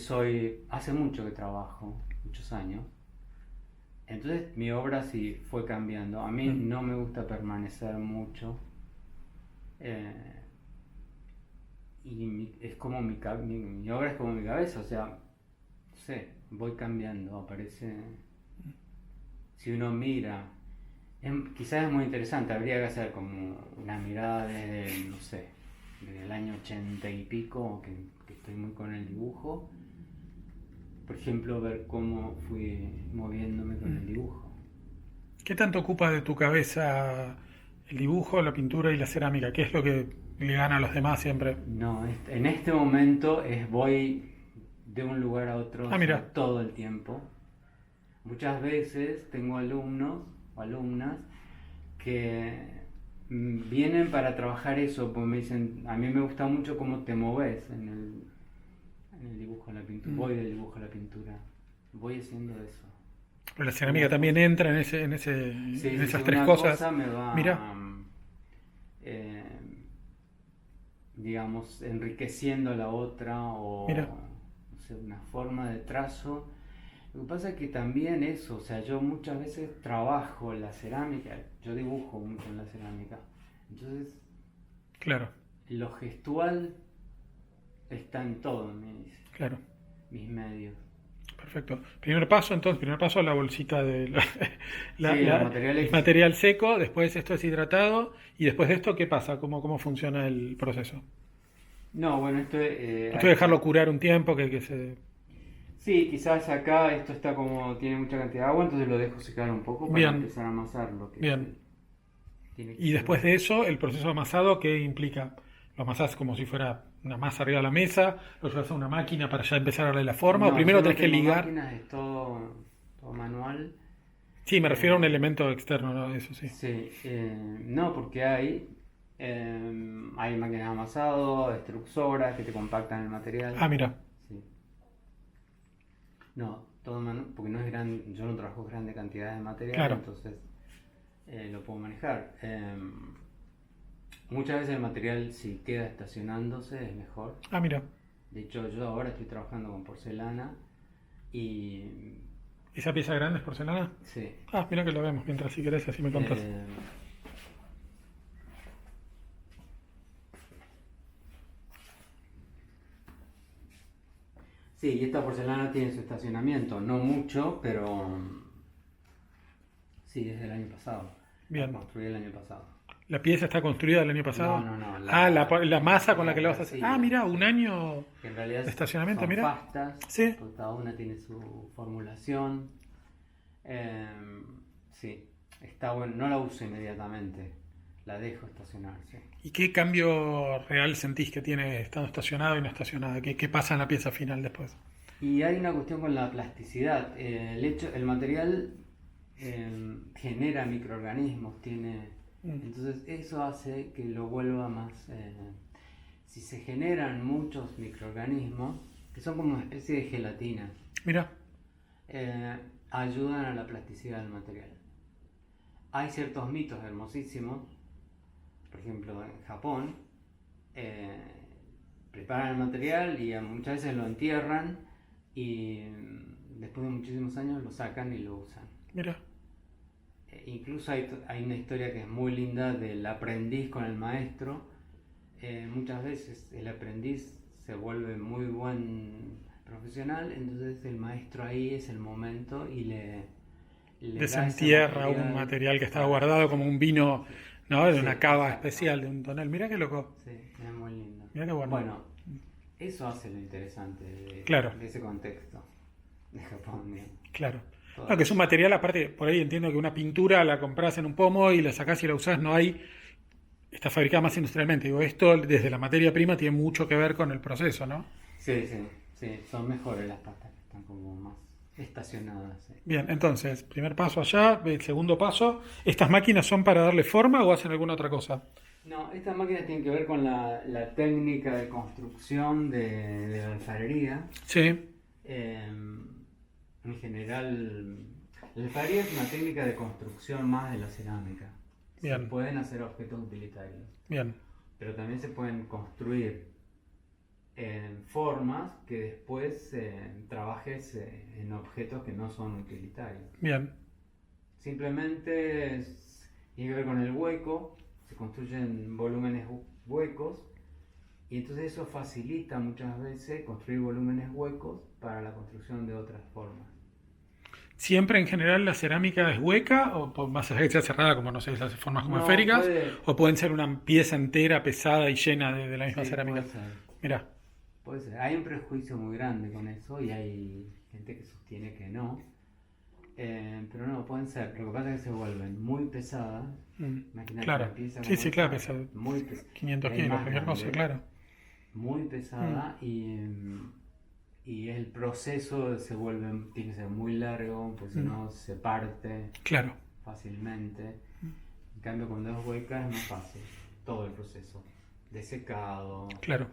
hace mucho que trabajo, muchos años. Entonces mi obra sí fue cambiando. A mí no me gusta permanecer mucho. eh, es como mi obra es como mi cabeza, o sea, no sé, voy cambiando, aparece. Si uno mira, quizás es muy interesante, habría que hacer como una mirada desde, no sé, desde el año 80 y pico, que estoy muy con el dibujo. Por ejemplo, ver cómo fui moviéndome con el dibujo. ¿qué tanto ocupa de tu cabeza el dibujo, la pintura y la cerámica? ¿Qué es lo que le gana a los demás siempre? No, en este momento voy de un lugar a otro, o Ah, sea, mira, todo el tiempo. Muchas veces tengo alumnos o alumnas que vienen para trabajar eso, porque me dicen, a mí me gusta mucho cómo te moves en el dibujo, en la pintura, voy del dibujo a la pintura, voy haciendo eso. pero la Una cerámica también cosa, entra sí, en sí, sí, esas tres una cosas. cosa me Mira, va, eh, digamos, enriqueciendo la otra mira, o, no sé, una forma de trazo. Lo que pasa es que también eso, o sea, yo muchas veces trabajo la cerámica, yo dibujo mucho en la cerámica, entonces claro, lo gestual está en todos claro. mis medios. Perfecto. Primer paso, entonces, primer paso, la bolsita de Sí, los el materiales. material seco, después esto es hidratado, y después de esto, ¿qué pasa? ¿Cómo funciona el proceso? No, bueno, Esto es dejarlo curar un tiempo, que se... sí, quizás acá esto está como, tiene mucha cantidad de agua, entonces lo dejo secar un poco para Bien, empezar a amasar lo que bien. tiene que Y ser. después de eso, el proceso de amasado, ¿qué implica? Lo amasás como si fuera una masa arriba de la mesa, lo llevas a una máquina para ya empezar a darle la forma, o No, yo primero no tenés que tengo ligar. máquinas, es todo manual. Sí, me refiero a un Eh, elemento externo, ¿no? Eso sí. sí, no, porque hay máquinas de amasado, extrusoras que te compactan el material. Ah, mira, Sí. No, todo manual, porque no es gran, yo no trabajo grandes cantidades de material, claro. entonces lo puedo manejar. Muchas veces el material, si queda estacionándose, es mejor. Ah, mira. De hecho, yo ahora estoy trabajando con porcelana y ¿Esa pieza grande es porcelana? sí. Ah, mira que la vemos mientras si querés, así me contás. eh, sí, y esta porcelana tiene su estacionamiento, no mucho, pero sí, desde el año pasado. La Bien. construí el año pasado. ¿La pieza está construida el año No, pasado? no, no, Ah, la masa con la que la la vas a hacer. Ah, arcilla, mira, sí. un año Que en realidad de estacionamiento, son mira. pastas, Sí. porque cada una tiene su formulación. Eh, sí, está bueno, no la uso inmediatamente, la dejo estacionarse. ¿Y qué cambio real sentís que tiene estando estacionado y no estacionada? ¿Qué pasa en la pieza final después? Y hay una cuestión con la plasticidad. El material genera microorganismos, entonces eso hace que lo vuelva más. Si se generan muchos microorganismos, que son como una especie de gelatina, Mira, eh, ayudan a la plasticidad del material. Hay ciertos mitos hermosísimos, por ejemplo en Japón, eh, preparan el material y muchas veces lo entierran y después de muchísimos años lo sacan y lo usan. mira. Incluso hay una historia que es muy linda del aprendiz con el maestro. Muchas veces el aprendiz se vuelve muy buen profesional, entonces el maestro ahí es el momento y le da ese desentierra un material material que estaba para... guardado como un vino, ¿no? De Sí, una cava exacto. especial, de un tonel. Mira qué loco. Sí, es muy lindo. Mira qué bueno. Bueno, eso hace lo interesante Claro, de ese contexto de Japón, digamos. claro. Todo No, que es un eso. material, aparte, por ahí entiendo que una pintura la compras en un pomo y la sacás y la usás, no hay, está fabricada más industrialmente. Digo, esto desde la materia prima tiene mucho que ver con el proceso, ¿no? Sí, sí, sí, son mejores las pastas que están como más estacionadas. Sí. Bien, entonces, primer paso allá, el segundo paso, ¿estas máquinas son para darle forma o hacen alguna otra cosa? No, estas máquinas tienen que ver con la técnica de construcción de la alfarería. Sí, En general, la alfarería es una técnica de construcción más de la cerámica. Se bien, pueden hacer objetos utilitarios, bien, pero también se pueden construir en formas que después trabajes en objetos que no son utilitarios. bien, Simplemente tiene que ver con el hueco, se construyen volúmenes huecos y entonces eso facilita muchas veces construir volúmenes huecos para la construcción de otras formas. ¿siempre en general la cerámica es hueca o más allá de que sea cerrada como no sé, esas formas como No, esféricas? ¿O pueden ser una pieza entera pesada y llena de la misma sí, cerámica? puede ser. Mira, Puede ser. Hay un prejuicio muy grande con eso y hay gente que sostiene que no. Pero no, pueden ser. Lo que pasa es que se vuelven muy pesadas. Imagínate claro. una pieza Sí, como sí, claro, esa, pesa muy pesada. 500 Hay kilos, más cualquier cosa, grande, claro. muy pesada y el proceso tiene que ser muy largo, pues si no se parte Claro, fácilmente. En cambio, cuando es hueca es más fácil todo el proceso de secado. claro.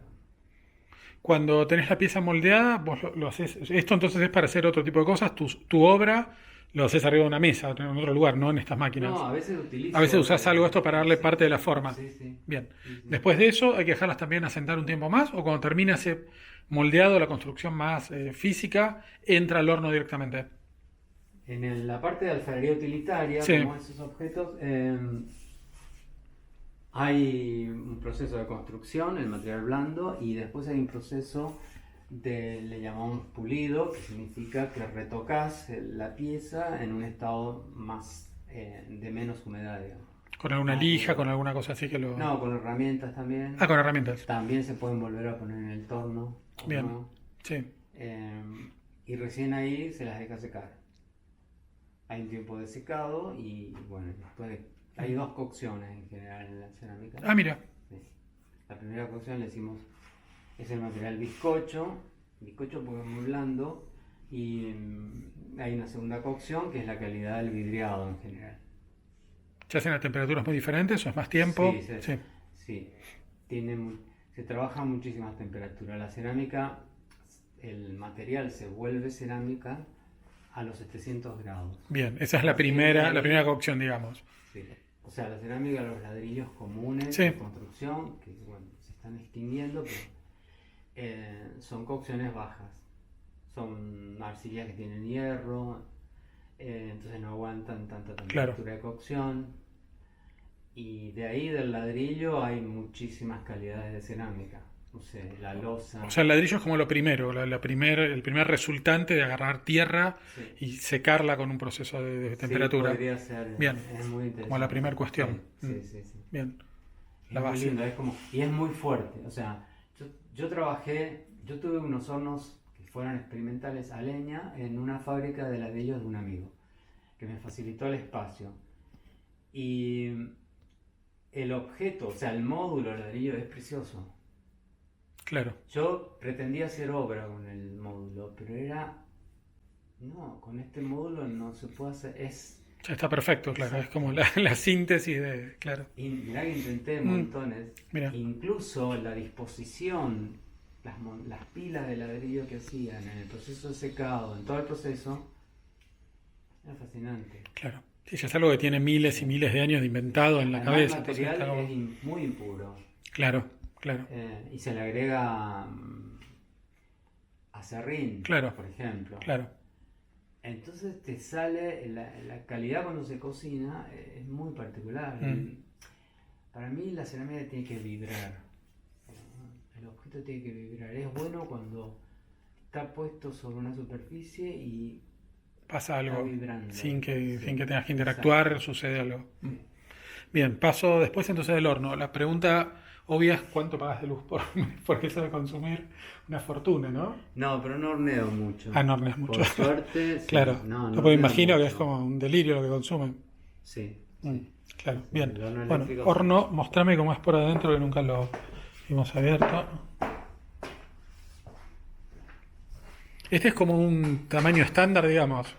Cuando tenés la pieza moldeada, vos lo haces. Esto entonces es para hacer otro tipo de cosas. Tu obra lo haces arriba de una mesa, en otro lugar, no en estas No, máquinas. a veces A veces utilizo. usás algo de esto para darle Sí, parte de la forma. sí, sí, Bien. sí, sí. Después de eso, hay que dejarlas también asentar un tiempo más, o cuando termina ese moldeado, la construcción más física, entra al horno directamente. La parte de alfarería utilitaria, Sí, como esos objetos, hay un proceso de construcción, el material blando, y después hay un proceso le llamamos pulido, que significa que retocas la pieza en un estado más de menos humedad, digamos. con alguna Más lija, húmedo. con alguna cosa así que lo. No, con herramientas también. Ah, con herramientas. También se pueden volver a poner en el torno o Bien. no. Sí, Eh, y recién ahí se las deja secar. Hay un tiempo de secado y bueno, hay dos cocciones en general en la cerámica. ah, mira. Sí. La primera cocción le decimos es el material bizcocho porque es muy blando y hay una segunda cocción que es la calidad del vidriado en general. ¿Se hacen a temperaturas muy diferentes o es más tiempo? Sí, Sí. sí. Se trabaja a muchísimas temperaturas. La cerámica, el material se vuelve cerámica a los 700 grados. Bien, esa es A la partir de primera, la ahí, primera cocción, digamos. sí. O sea, la cerámica, los ladrillos comunes Sí, de construcción, que bueno, se están extinguiendo, pero son cocciones bajas. Son arcillas que tienen hierro, entonces no aguantan tanta claro. temperatura de cocción. Y de ahí del ladrillo hay muchísimas calidades de cerámica. No sé, la loza. O sea, el ladrillo es como lo primero, el primer resultante de agarrar tierra Sí, y secarla con un proceso de sí, temperatura. podría ser. Bien, Es muy como la interesante. primera Sí, cuestión. sí, sí, sí. Bien, Es la muy base. lindo, y es muy fuerte. O sea, yo tuve unos hornos que fueron experimentales a leña en una fábrica de ladrillos de un amigo, que me facilitó el espacio. Y el objeto, o sea, el módulo de ladrillo es precioso. Claro. Yo pretendía hacer obra con el módulo, pero no, con este módulo no se puede hacer, Ya está perfecto, claro. Es como exacto. la síntesis de. Claro. Y mirá que intenté Mm, montones, mira, incluso la disposición, las pilas de ladrillo que hacían en el proceso de secado, en todo el proceso, era fascinante. claro. Sí, ya es algo que tiene miles y Sí. miles de años de inventado en la Además el cabeza. Entonces material está como. es muy impuro Claro, claro, y se le agrega acerrín, claro, por ejemplo. claro. Entonces te sale, la calidad cuando se cocina es muy particular. Mm, Para mí la cerámica tiene que vibrar. El objeto tiene que vibrar. Es bueno cuando está puesto sobre una superficie y pasa algo. Está vibrando. Sin que Sí. tengas que interactuar, Exacto. sucede algo. Bien, paso después entonces del horno. La pregunta obvia es cuánto pagas de luz por mes, porque eso de consumir una fortuna, ¿no? No, pero no horneo mucho. Ah, no horneas mucho. Por suerte, sí. Claro. No, No, no porque horneo imagino que mucho. es como un delirio lo que consumen. Sí, Mm, sí. claro, Sí, bien. el horno Bueno, eléctrico, horno, mostrame cómo es por adentro, que nunca lo hemos abierto. Este es como un tamaño estándar, digamos.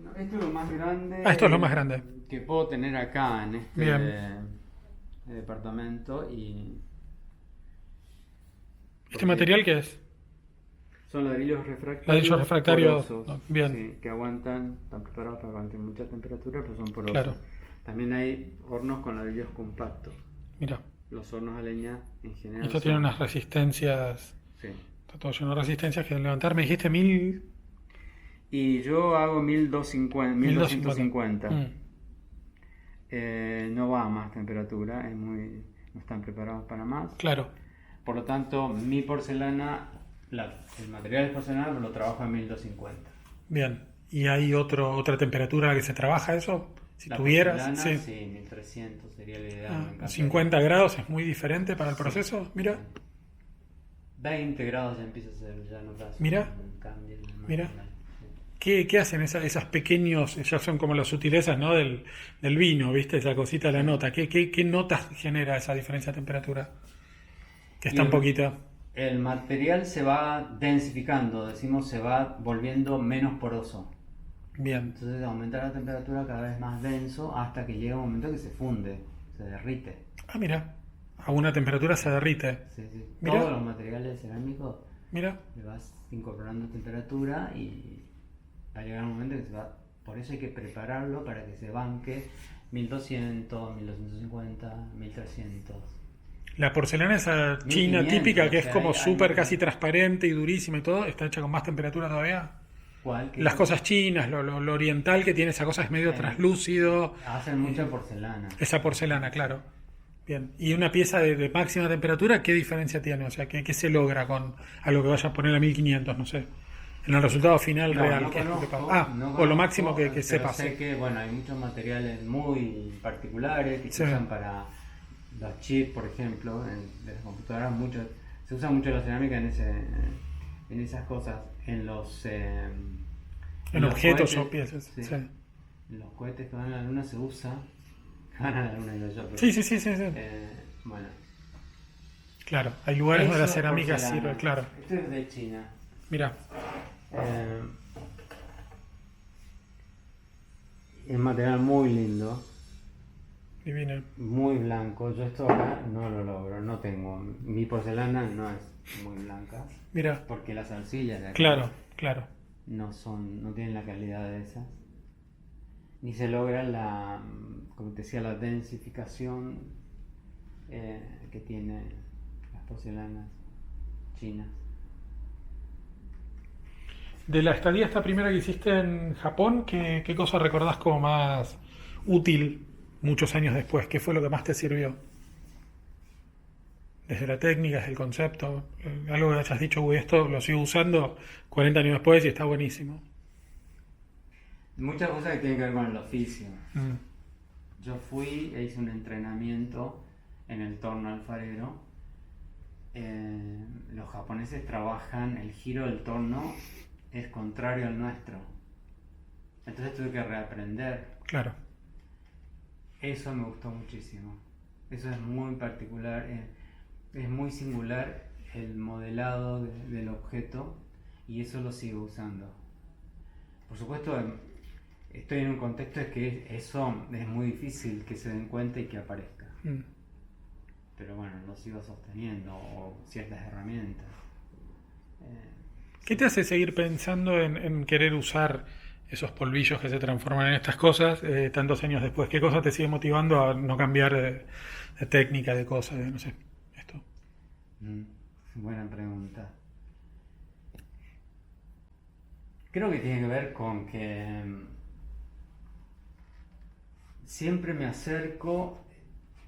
no, esto es lo más grande. Ah, esto es lo más grande. Que puedo tener acá en este Bien. departamento y ¿Este porque material qué es? son ladrillos refractarios. Ladrillos refractarios. Porosos, Bien. sí, que aguantan, están preparados para aguantar mucha temperatura, pero son porosos. Claro. También hay hornos con ladrillos compactos. Mira, Los hornos a leña en general esto tiene son- unas resistencias. Sí. Está todo lleno de resistencias que levantar. Me dijiste 1000. Y yo hago 1250. Mm, No va a más temperatura, no están preparados para más. claro. Por lo tanto, mi porcelana, el material de porcelana lo trabajo a 1250. Bien. ¿Y hay otra temperatura a la que se trabaja eso? Si La tuvieras. porcelana, Sí. sí, 1300 sería lo ideal. Ah, me encantaría. 50 grados es muy diferente para el Sí. proceso. Mira. 20 grados ya empieza a ser, ya notas Mira. un cambio en el Mira. material. Sí. ¿Qué hacen esas pequeños, ya son como las sutilezas, ¿no? del vino, ¿viste? Esa cosita de la nota. ¿Qué notas genera esa diferencia de temperatura? Que Y está un poquito. el material se va densificando, decimos, se va volviendo menos poroso. Bien. Entonces aumenta la temperatura cada vez más denso hasta que llega un momento que se funde, se derrite. Ah, mira. A una temperatura se derrite. Sí, sí. Mira. Todos los materiales cerámicos Mira. le vas incorporando temperatura y va a llegar un momento que se va. Por eso hay que prepararlo para que se banque 1200, 1250, 1300. La porcelana esa china 1500, típica que o es sea, como hay súper una- casi transparente y durísima y todo, está hecha con más temperatura todavía. ¿Cuál? Las cosas chinas, lo oriental que tiene esa cosa es medio traslúcido. Hacen mucha porcelana. Esa porcelana, claro. Bien. Y una pieza de máxima temperatura, ¿qué diferencia tiene? O sea, ¿qué se logra con algo que vaya a poner a 1500, no sé? En el resultado final No, real. no ¿qué es lo que conozco, pasa? no O lo conozco, máximo que pero sepas. sé que bueno, hay muchos materiales muy particulares que se Sí. usan para los chips, por ejemplo, de las computadoras. Se usa mucho la cerámica en esas cosas, en los En objetos cohetes, o piezas. sí. Sí. En los cohetes que van a la luna se usa. Van a la luna, digo yo, pero, Sí. bueno. Claro, hay lugares donde la Eso es cerámica porcelana. sirve, claro. Esto es de China. Mira, Es un material muy lindo, divino. muy blanco. Yo esto acá no lo logro, no tengo. Mi porcelana no es muy blanca, Mira, porque las arcillas de acá claro. no tienen la calidad de esas. Ni se logra como te decía, la densificación que tiene las porcelanas chinas. De la estadía esta primera que hiciste en Japón, ¿qué cosa recordás como más útil muchos años después? ¿Qué fue lo que más te sirvió? Desde la técnica, desde el concepto, algo que hayas dicho, uy, esto lo sigo usando 40 años después y está buenísimo. Muchas cosas que tienen que ver con el oficio. Mm, Yo fui e hice un entrenamiento en el torno alfarero. Los japoneses trabajan, el giro del torno es contrario al nuestro. Entonces tuve que reaprender. claro, Eso me gustó muchísimo. Eso es muy particular. Es muy singular el modelado del objeto y eso lo sigo usando. Por supuesto, estoy en un contexto en que eso es muy difícil que se den cuenta y que aparezca. mm. Pero bueno, lo sigo sosteniendo o ciertas herramientas. ¿Qué te hace seguir pensando en querer usar esos polvillos que se transforman en estas cosas tantos años después? ¿Qué cosa te sigue motivando a no cambiar de técnica, de cosas, de no sé, esto? Buena pregunta. Creo que tiene que ver con que siempre me acerco, o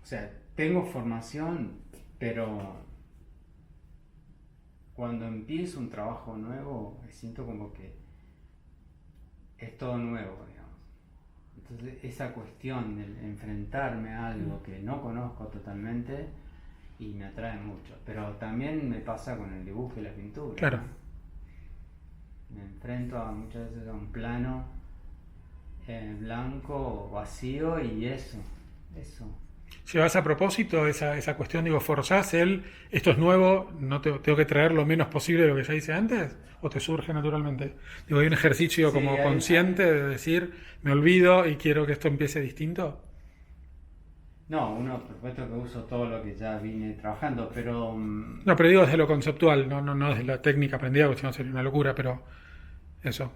sea, tengo formación, pero cuando empiezo un trabajo nuevo, siento como que es todo nuevo, digamos. Entonces esa cuestión de enfrentarme a algo que no conozco totalmente y me atrae mucho. Pero también me pasa con el dibujo y la pintura. Claro. Me enfrento muchas veces a un plano blanco, vacío y eso. ¿Llevas a propósito esa cuestión, digo, forzás esto es nuevo, no tengo que traer lo menos posible de lo que ya hice antes? ¿O te surge naturalmente? Digo, ¿hay un ejercicio Sí, como consciente de decir, me olvido y quiero que esto empiece distinto? No, por supuesto que uso todo lo que ya vine trabajando, pero... No, pero digo desde lo conceptual, no desde la técnica aprendida, porque si no sería una locura, pero eso.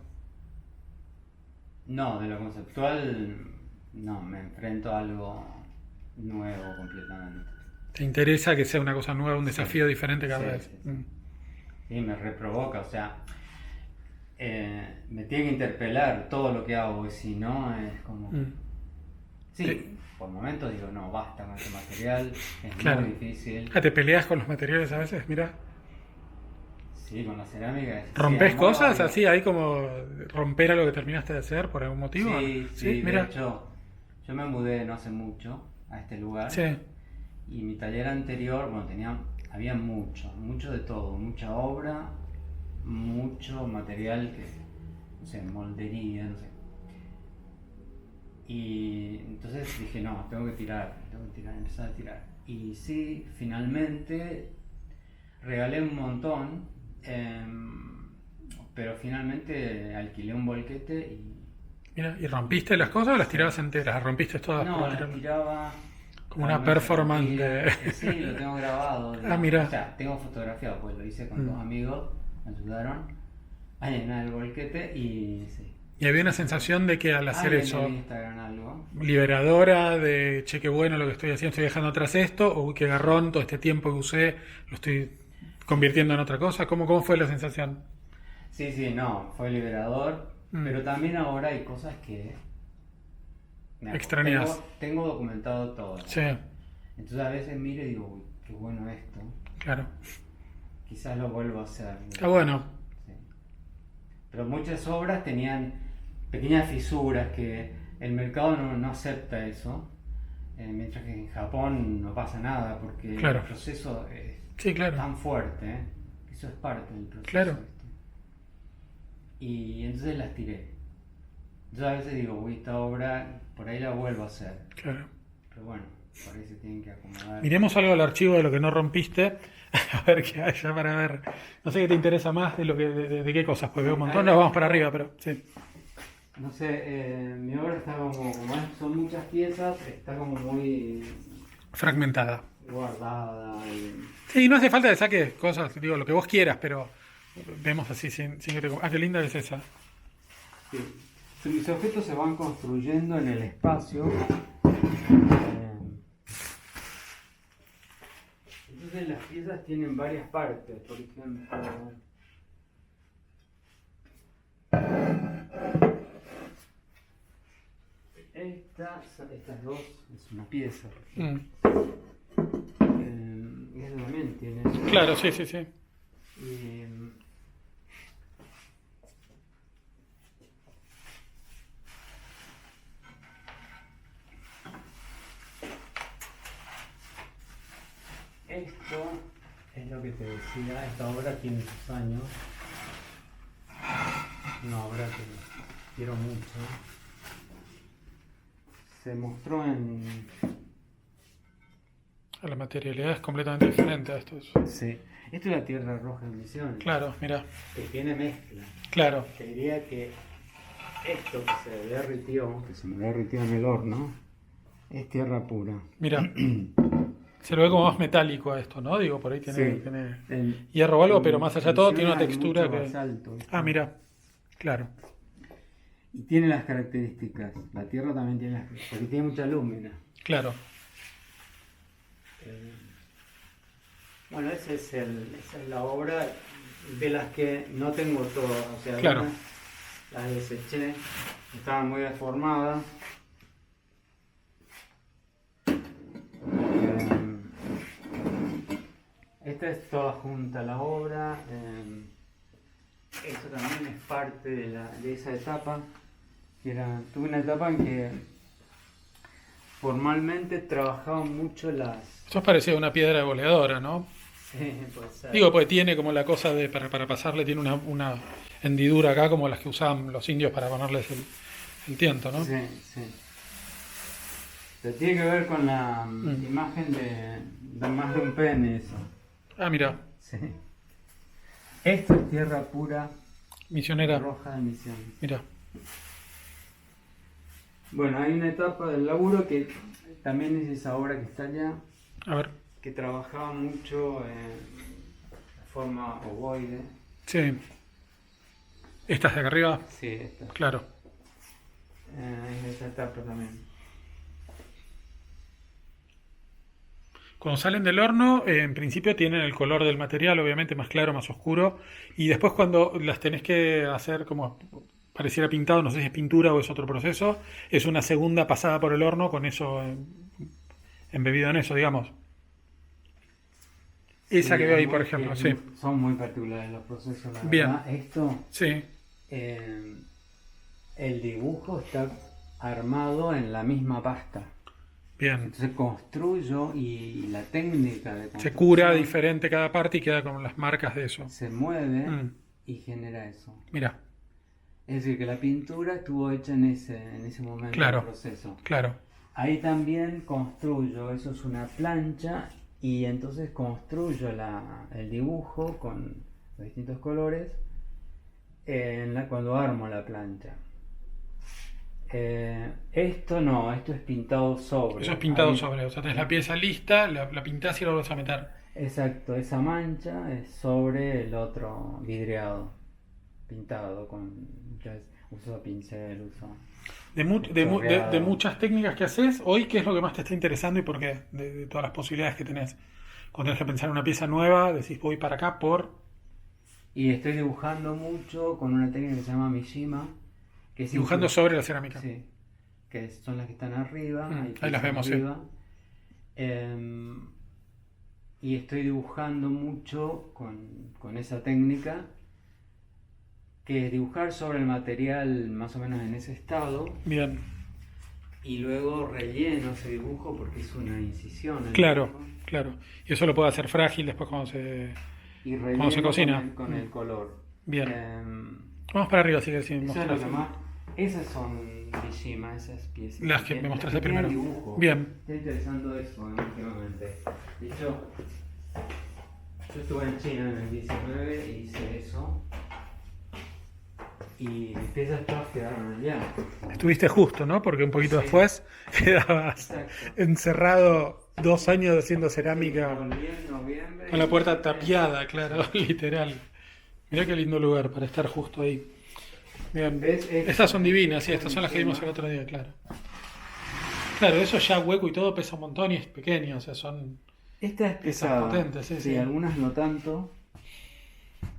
No, de lo conceptual, no, me enfrento a algo nuevo completamente. ¿Te interesa que sea una cosa nueva, un desafío Sí, diferente cada sí, vez? sí, sí. Sí, me reprovoca, o sea, me tiene que interpelar todo lo que hago, y si no es como... Sí, por momentos digo, no, basta con este material, es Claro. muy difícil. ¿Te peleas con los materiales a veces? Mira. Sí, con la cerámica. ¿Rompes Sí, cosas así? ¿Hay como romper algo que terminaste de hacer por algún motivo? Sí, de mira. hecho, yo me mudé no hace mucho a este lugar. Sí, Y mi taller anterior, bueno, había mucho de todo, mucha obra, mucho material que, no sé, moldería, no sé. Y entonces dije, no, tengo que tirar, empezar a tirar. Y sí, finalmente regalé un montón, pero finalmente alquilé un volquete y... mira. ¿Y rompiste las cosas o las tirabas enteras? ¿Las rompiste todas? No, por las tirarlas? tiraba... Como una realmente performance rompía. de... Sí, lo tengo grabado. Ah, mira. O sea, tengo fotografiado, pues lo hice con dos amigos, me ayudaron a llenar el volquete y sí. Y había una sensación de que al hacer Hay en eso, el Instagram algo. liberadora, de che, qué bueno lo que estoy haciendo, estoy dejando atrás esto, o uy, qué garrón, todo este tiempo que usé, lo estoy convirtiendo en otra cosa. ¿Cómo fue la sensación? Sí, no, fue liberador, pero también ahora hay cosas que... Extrañas. Tengo documentado todo. Sí, Entonces a veces miro y digo, uy, qué bueno esto. claro. Quizás lo vuelvo a hacer. Está bueno. Sí. Pero muchas obras tenían pequeñas fisuras que el mercado no acepta eso, mientras que en Japón no pasa nada porque Claro. el proceso es Sí, claro. tan fuerte, eso es parte del proceso. Claro. ¿viste? Y entonces las tiré. Yo a veces digo, uy, esta obra por ahí la vuelvo a hacer, Claro. pero bueno, por ahí se tienen que acomodar. Miremos algo del archivo de lo que no rompiste, a ver qué haya para ver. No sé qué te interesa más de qué cosas, pues veo un montón, nos vamos para arriba, pero sí. No sé, mi obra está como son muchas piezas, está como muy Fragmentada. guardada. Sí, no hace falta que saques cosas, digo, lo que vos quieras, pero vemos así sin que te... Ah, qué linda es esa. Sí. Mis objetos se van construyendo en el espacio. Entonces las piezas tienen varias partes, por ejemplo. Estas dos es una pieza. Y eso también tiene. Claro, sí. Y, esto es lo que te decía, esta obra tiene sus años, una obra que quiero mucho, se mostró en... La materialidad es completamente diferente a estos. Sí, esto es la Tierra Roja en Misiones, Claro, mira. que tiene mezcla. Claro. Te diría que esto que se derritió, que se me derritió en el horno, es tierra pura. Mira. Se lo ve como más metálico a esto, ¿no? Digo, por ahí tiene El- hierro o algo, pero más allá de todo tiene una hay textura mucho que... basalto, ¿viste? Ah, mira. Claro. Y tiene las características. La tierra también tiene porque tiene mucha lúmina. Claro. Bueno, esa es la obra de las que no tengo todas. O sea, Claro. algunas las deseché, estaban muy deformadas. Esta es toda junta la obra. Esto también es parte de esa etapa. Tuve una etapa en que formalmente trabajaba mucho las... Esto es parecido a una piedra boleadora, ¿no? Sí, puede ser. Digo, pues tiene como la cosa de para pasarle, tiene una hendidura acá como las que usaban los indios para ponerles el tiento, ¿no? Sí, sí. Pero tiene que ver con la Mm. imagen de más de un pene, eso. Ah, mira, Sí. Esto es tierra pura, misionera, roja de misión. mira. Bueno, hay una etapa del laburo que también es esa obra que está allá, A ver, que trabajaba mucho de forma ovoide. sí. ¿Estas de acá arriba? Sí, esta. Claro. Es esa etapa también. Cuando salen del horno, en principio tienen el color del material, obviamente más claro, más oscuro, y después cuando las tenés que hacer como pareciera pintado, no sé si es pintura o es otro proceso, es una segunda pasada por el horno con eso embebido en eso, digamos. Esa Sí, que veo ahí, es por muy- ejemplo, es sí. son muy particulares los procesos, la Bien. verdad. Esto, Sí, el dibujo está armado en la misma pasta. bien. Entonces construyo y la técnica de Se construcción cura diferente cada parte y queda con las marcas de eso. se mueve Mm. y genera eso. Mira, Es decir, que la pintura estuvo hecha en ese momento Claro. del proceso. claro. Ahí también construyo, eso es una plancha, y entonces construyo el dibujo con los distintos colores cuando armo la plancha. Esto no, esto es pintado sobre. Eso es pintado Ahí- sobre, o sea, tenés la pieza lista, la pintás y la vas a meter. Exacto, esa mancha es sobre el otro vidriado, pintado yo uso pincel, uso... De muchas técnicas que haces, hoy, ¿qué es lo que más te está interesando y por qué? De todas las posibilidades que tenés. Cuando tenés que pensar en una pieza nueva, decís voy para acá por... Y estoy dibujando mucho con una técnica que se llama Mishima, que es Dibujando sobre la cerámica. Sí, que son las que están arriba. Mm, hay ahí las piezas vemos, sí. arriba. Y estoy dibujando mucho con esa técnica, que es dibujar sobre el material más o menos en ese estado, Bien, y luego relleno ese dibujo porque es una incisión. el claro, dibujo, claro. Y eso lo puede hacer frágil después cuando se... y Cuando se relleno cocina. con el color. Bien. Em, Vamos para arriba, si querés. Eso es lo que más. Esas son Mishima, esas piezas. Las que me mostraste tienen primero. dibujo. Bien. Me está interesando eso últimamente. De hecho, yo estuve en China en el 19 e hice eso. Y mis piezas todas quedaron allá. Estuviste justo, ¿no? Porque un poquito Sí. después quedabas Exacto. encerrado 2 años haciendo cerámica Volví en noviembre. con la y- puerta tapiada, claro, literal. Mirá qué lindo lugar para estar justo ahí. Bien. ¿Ves? Estas son divinas, sí, estas son las que vimos el otro día, claro. Claro, eso ya hueco y todo pesa un montón y es pequeño, o sea, son... Esta es Piezas pesada. potentes, sí, sí. Algunas no tanto.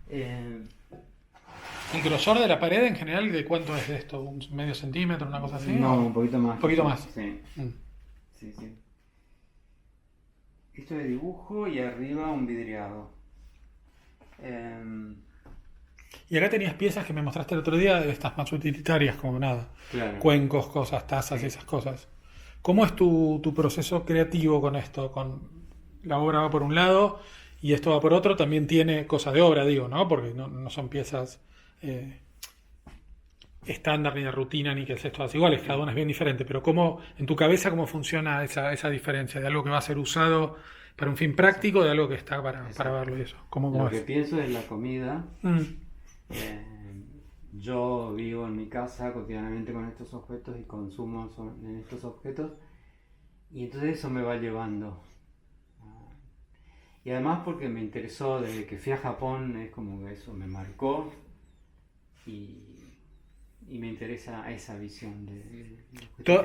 ¿El grosor de la pared en general de cuánto es de esto? ¿Un medio centímetro, una cosa así? No, ¿O? un poquito más. Un poquito más. Sí, Mm. sí, sí. Esto de dibujo y arriba un vidriado. Y acá tenías piezas que me mostraste el otro día, de estas más utilitarias, como nada. Claro. Cuencos, cosas, tazas y esas cosas. ¿Cómo es tu proceso creativo con esto? Con la obra va por un lado y esto va por otro, también tiene cosas de obra, digo, ¿no? Porque no son piezas estándar ni de rutina ni que es todas iguales, cada una es bien diferente, pero ¿cómo, en tu cabeza, cómo funciona esa diferencia de algo que va a ser usado para un fin práctico de algo que está para verlo y eso? ¿Cómo Lo que es? pienso es la comida. Mm, Yo vivo en mi casa cotidianamente con estos objetos y consumo en estos objetos, y entonces eso me va llevando. Y además porque me interesó desde que fui a Japón, es como que eso me marcó y me interesa esa visión de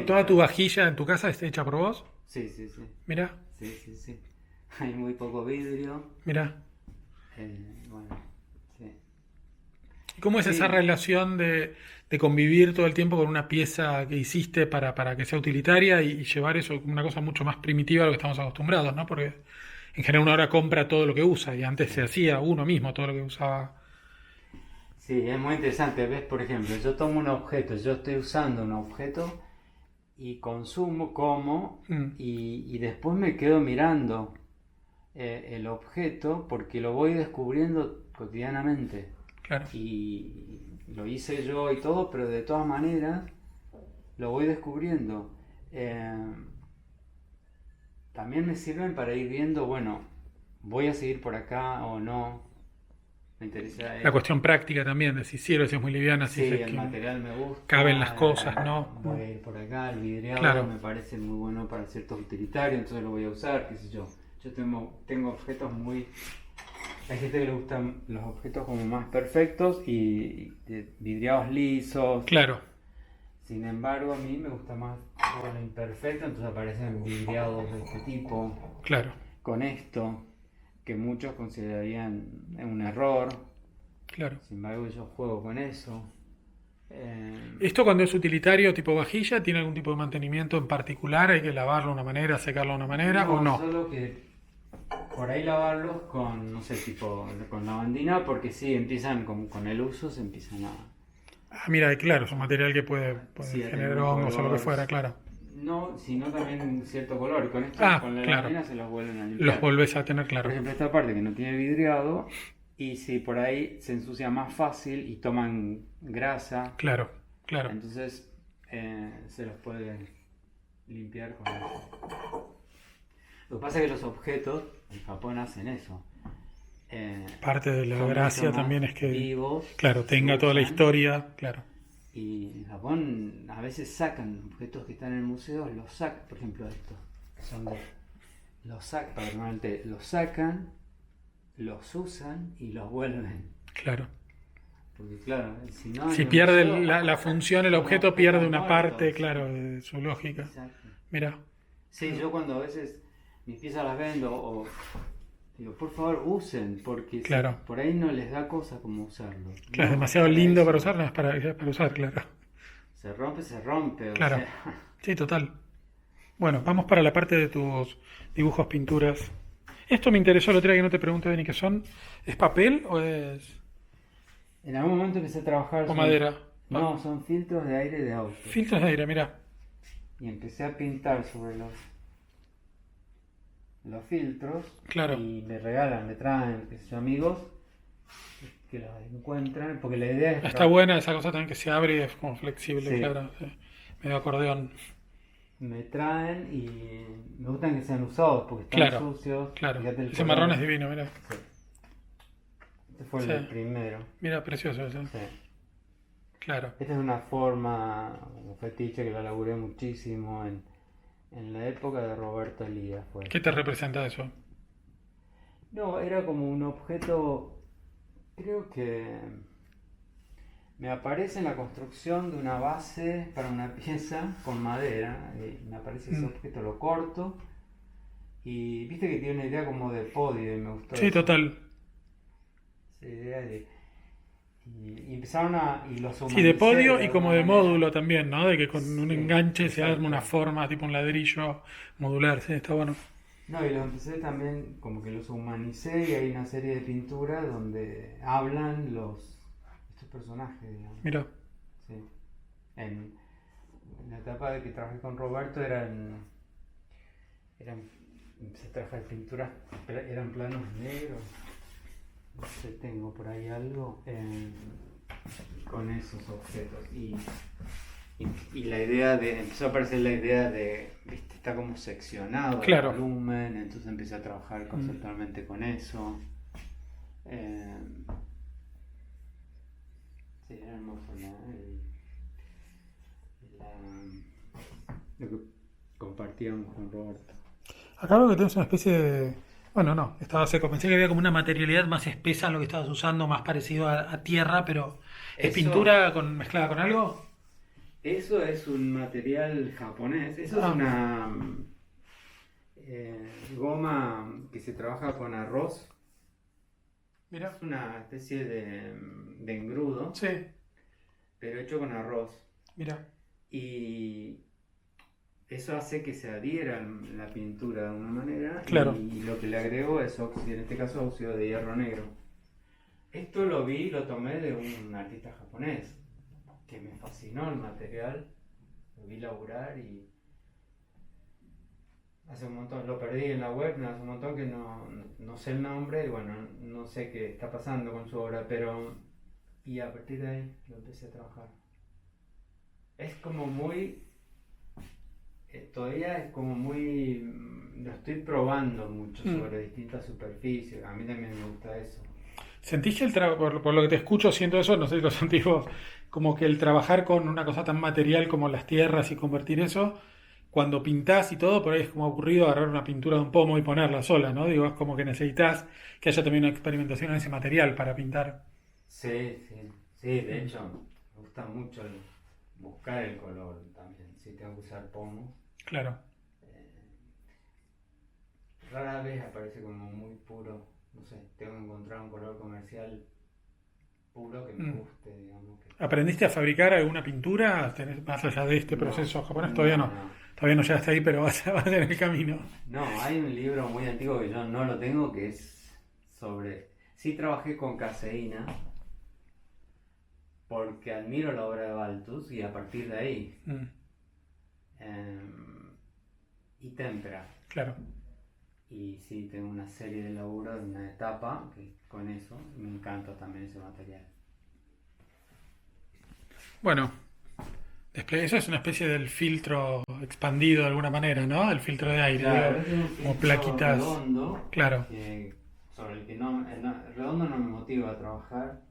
¿Toda tu vajilla en tu casa está hecha por vos? Sí, sí, sí. Mira, Sí, sí, sí. Hay muy poco vidrio. mira. Bueno, sí. ¿Y cómo es Sí. esa relación de convivir todo el tiempo con una pieza que hiciste para que sea utilitaria y llevar eso como una cosa mucho más primitiva a lo que estamos acostumbrados, ¿no? Porque en general uno ahora compra todo lo que usa y antes se hacía uno mismo todo lo que usaba. Sí, es muy interesante. ¿Ves? Por ejemplo, yo tomo un objeto, yo estoy usando un objeto y consumo, como, Mm, y después me quedo mirando el objeto porque lo voy descubriendo cotidianamente. claro. Y lo hice yo y todo, pero de todas maneras lo voy descubriendo. Eh, También me sirven para ir viendo, bueno, voy a seguir por acá o no. Me interesa. La cuestión práctica también, de si sirve, si es muy liviana, si Sí, es el que material me caben las gusta, cosas, ¿no? voy a ir por acá, el vidriado Claro, me parece muy bueno para ciertos utilitarios, entonces lo voy a usar, qué sé yo. Yo tengo objetos muy... Hay gente que le gustan los objetos como más perfectos y vidriados lisos. claro, Sin embargo, a mí me gusta más todo lo imperfecto, entonces aparecen vidriados de este tipo, claro, con esto, que muchos considerarían un error. claro. Sin embargo, yo juego con eso. Eh, ¿Esto cuando es utilitario tipo vajilla tiene algún tipo de mantenimiento en particular? ¿Hay que lavarlo de una manera, secarlo de una manera o no, no? solo que por ahí lavarlos con, no sé, tipo con lavandina, porque sí, empiezan con el uso, se empiezan a, Ah, mira, claro, es un material que puede sí, a tener generar un hongos o lo que color, fuera, claro. no, sino también cierto color. Y con esto, Ah, con la claro, lavandina se los vuelven a los limpiar. volvés a tener, Por claro. ejemplo, esta parte que no tiene vidriado, y si por ahí se ensucia más fácil y toman grasa, Claro, claro. entonces se los puede limpiar con eso. Lo que pasa es que los objetos en Japón hacen eso. Parte de la Son mucho gracia más también es que, vivos, claro, se tenga toda la usan. historia, claro. Y en Japón a veces sacan objetos que están en el museo, los sacan, por ejemplo estos, que son de, los sacan, normalmente los sacan, los usan y los vuelven. Claro. Porque claro, si no en Si el pierde museo la función, el son objeto pierde objetos una muertos. parte, claro, de su lógica. Exacto. Mira, Sí, yo cuando a veces mis piezas las vendo o digo, por favor usen, porque si claro. por ahí no les da cosa como usarlo. Claro, es No, demasiado para lindo para eso usar, no es para usar, claro. se rompe, o Claro. sea. Sí, total. Bueno, vamos para la parte de tus dibujos, pinturas. Esto me interesó el otro día que no te pregunté de ni qué son. ¿Es papel En algún momento empecé a trabajar, o madera? Ah, no, son filtros de aire de auto. filtros de aire, mira. Y empecé a pintar sobre los filtros Claro. y me regalan, me traen, qué sé yo, amigos que los encuentran, porque la idea es Está buena esa cosa también que se abre y es como flexible, sí, claro. Sí. Medio acordeón. me traen y me gustan que sean usados porque están Claro, sucios. claro. Fíjate el Ese color. marrón es divino, mira. Sí. Este fue Sí. el primero. Mira, precioso ese. Sí. Claro. Esta es una forma, un fetiche que la laburé muchísimo en la época de Roberto Elías. Fue ¿Qué te representa eso? No, era como un objeto, creo que me aparece en la construcción de una base para una pieza con madera. Y me aparece ese Mm. objeto, lo corto. Y viste que tiene una idea como de podio y me gustó Sí, eso. total. Esa idea de... Y empezaron a... Y los Sí, de humanicé podio de y como alguna de manera. módulo también, ¿no? De que con un Sí, enganche se arma una exacto. forma, tipo un ladrillo modular. Sí, está bueno. No, y los empecé también, como que los humanicé y hay una serie de pinturas donde hablan estos personajes, digamos. Mira, Sí. En, en la etapa de que trabajé con Roberto empecé a trabajar pinturas, eran planos negros. No sé, tengo por ahí algo con esos objetos. Y la idea empezó a aparecer la idea de, viste, está como seccionado el claro. volumen, entonces empecé a trabajar conceptualmente con eso. Eh, sí, era hermoso lo que compartíamos con Roberto. Acá veo que tenés una especie de... Bueno, no, estaba seco. Pensé que había como una materialidad más espesa en lo que estabas usando, más parecido a tierra, pero ¿es Eso, pintura mezclada con algo? eso es un material japonés, eso es Ah, una goma que se trabaja con arroz, mira. es una especie de engrudo, Sí, pero hecho con arroz. mira. Y eso hace que se adhiera la pintura de una manera Claro. y lo que le agrego es óxido, en este caso óxido de hierro negro. Esto lo tomé de un artista japonés, que me fascinó el material, lo vi laburar y hace un montón, lo perdí en la web, hace un montón que no sé el nombre y bueno, no sé qué está pasando con su obra, pero... Y a partir de ahí lo empecé a trabajar. Es como muy... todavía es como muy... Lo estoy probando mucho sobre distintas superficies, a mí también me gusta eso. ¿Sentís que por lo que te escucho, siento eso, no sé si lo sentís vos, como que el trabajar con una cosa tan material como las tierras y convertir eso, cuando pintás y todo, por ahí es como aburrido agarrar una pintura de un pomo y ponerla sola, ¿no? Digo, es como que necesitas que haya también una experimentación en ese material para pintar. Sí, sí, sí, de hecho me gusta mucho buscar el color también, si tengo que usar pomos. Claro. Rara vez aparece como muy puro, no sé, tengo que encontrar un color comercial puro que me guste, digamos. ¿Aprendiste a fabricar alguna pintura? Más allá de este proceso japonés, todavía no. No. Todavía no llegaste ahí, pero vas en el camino. No, hay un libro muy antiguo que yo no lo tengo que es sobre... Sí trabajé con caseína porque admiro la obra de Balthus y a partir de ahí... y témpera. Claro. Y sí, tengo una serie de laburos, una etapa que con eso me encanta también ese material. Bueno, eso es una especie del filtro expandido de alguna manera, ¿no? El filtro de aire, Claro, digo, es un como filtro plaquitas. redondo, Claro. sobre el que el redondo no me motiva a trabajar,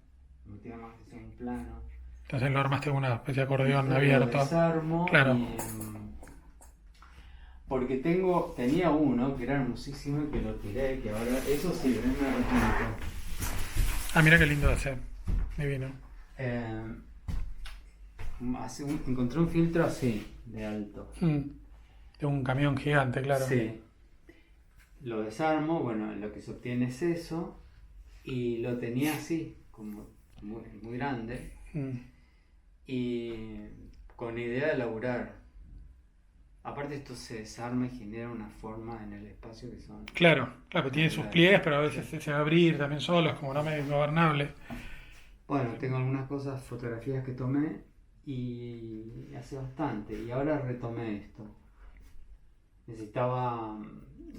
me motiva más que sea un plano. Entonces lo armaste con una especie de acordeón Lo abierto. desarmo Claro. porque tenía uno que era hermosísimo y que lo tiré, que ahora eso sí, me arrepiento. Ah, mira qué lindo de hacer. Divino. Encontré un filtro así, de alto. De un camión gigante, claro. Sí. Lo desarmo, bueno, lo que se obtiene es eso, y lo tenía así, como muy, muy grande, y con idea de laburar. Aparte esto se desarma y genera una forma en el espacio que son... Claro, tiene sus pliegues, pero a veces se va a abrir también solo, es como no medio ingobernable. Bueno, tengo algunas cosas, fotografías que tomé y hace bastante, y ahora retomé esto. Necesitaba...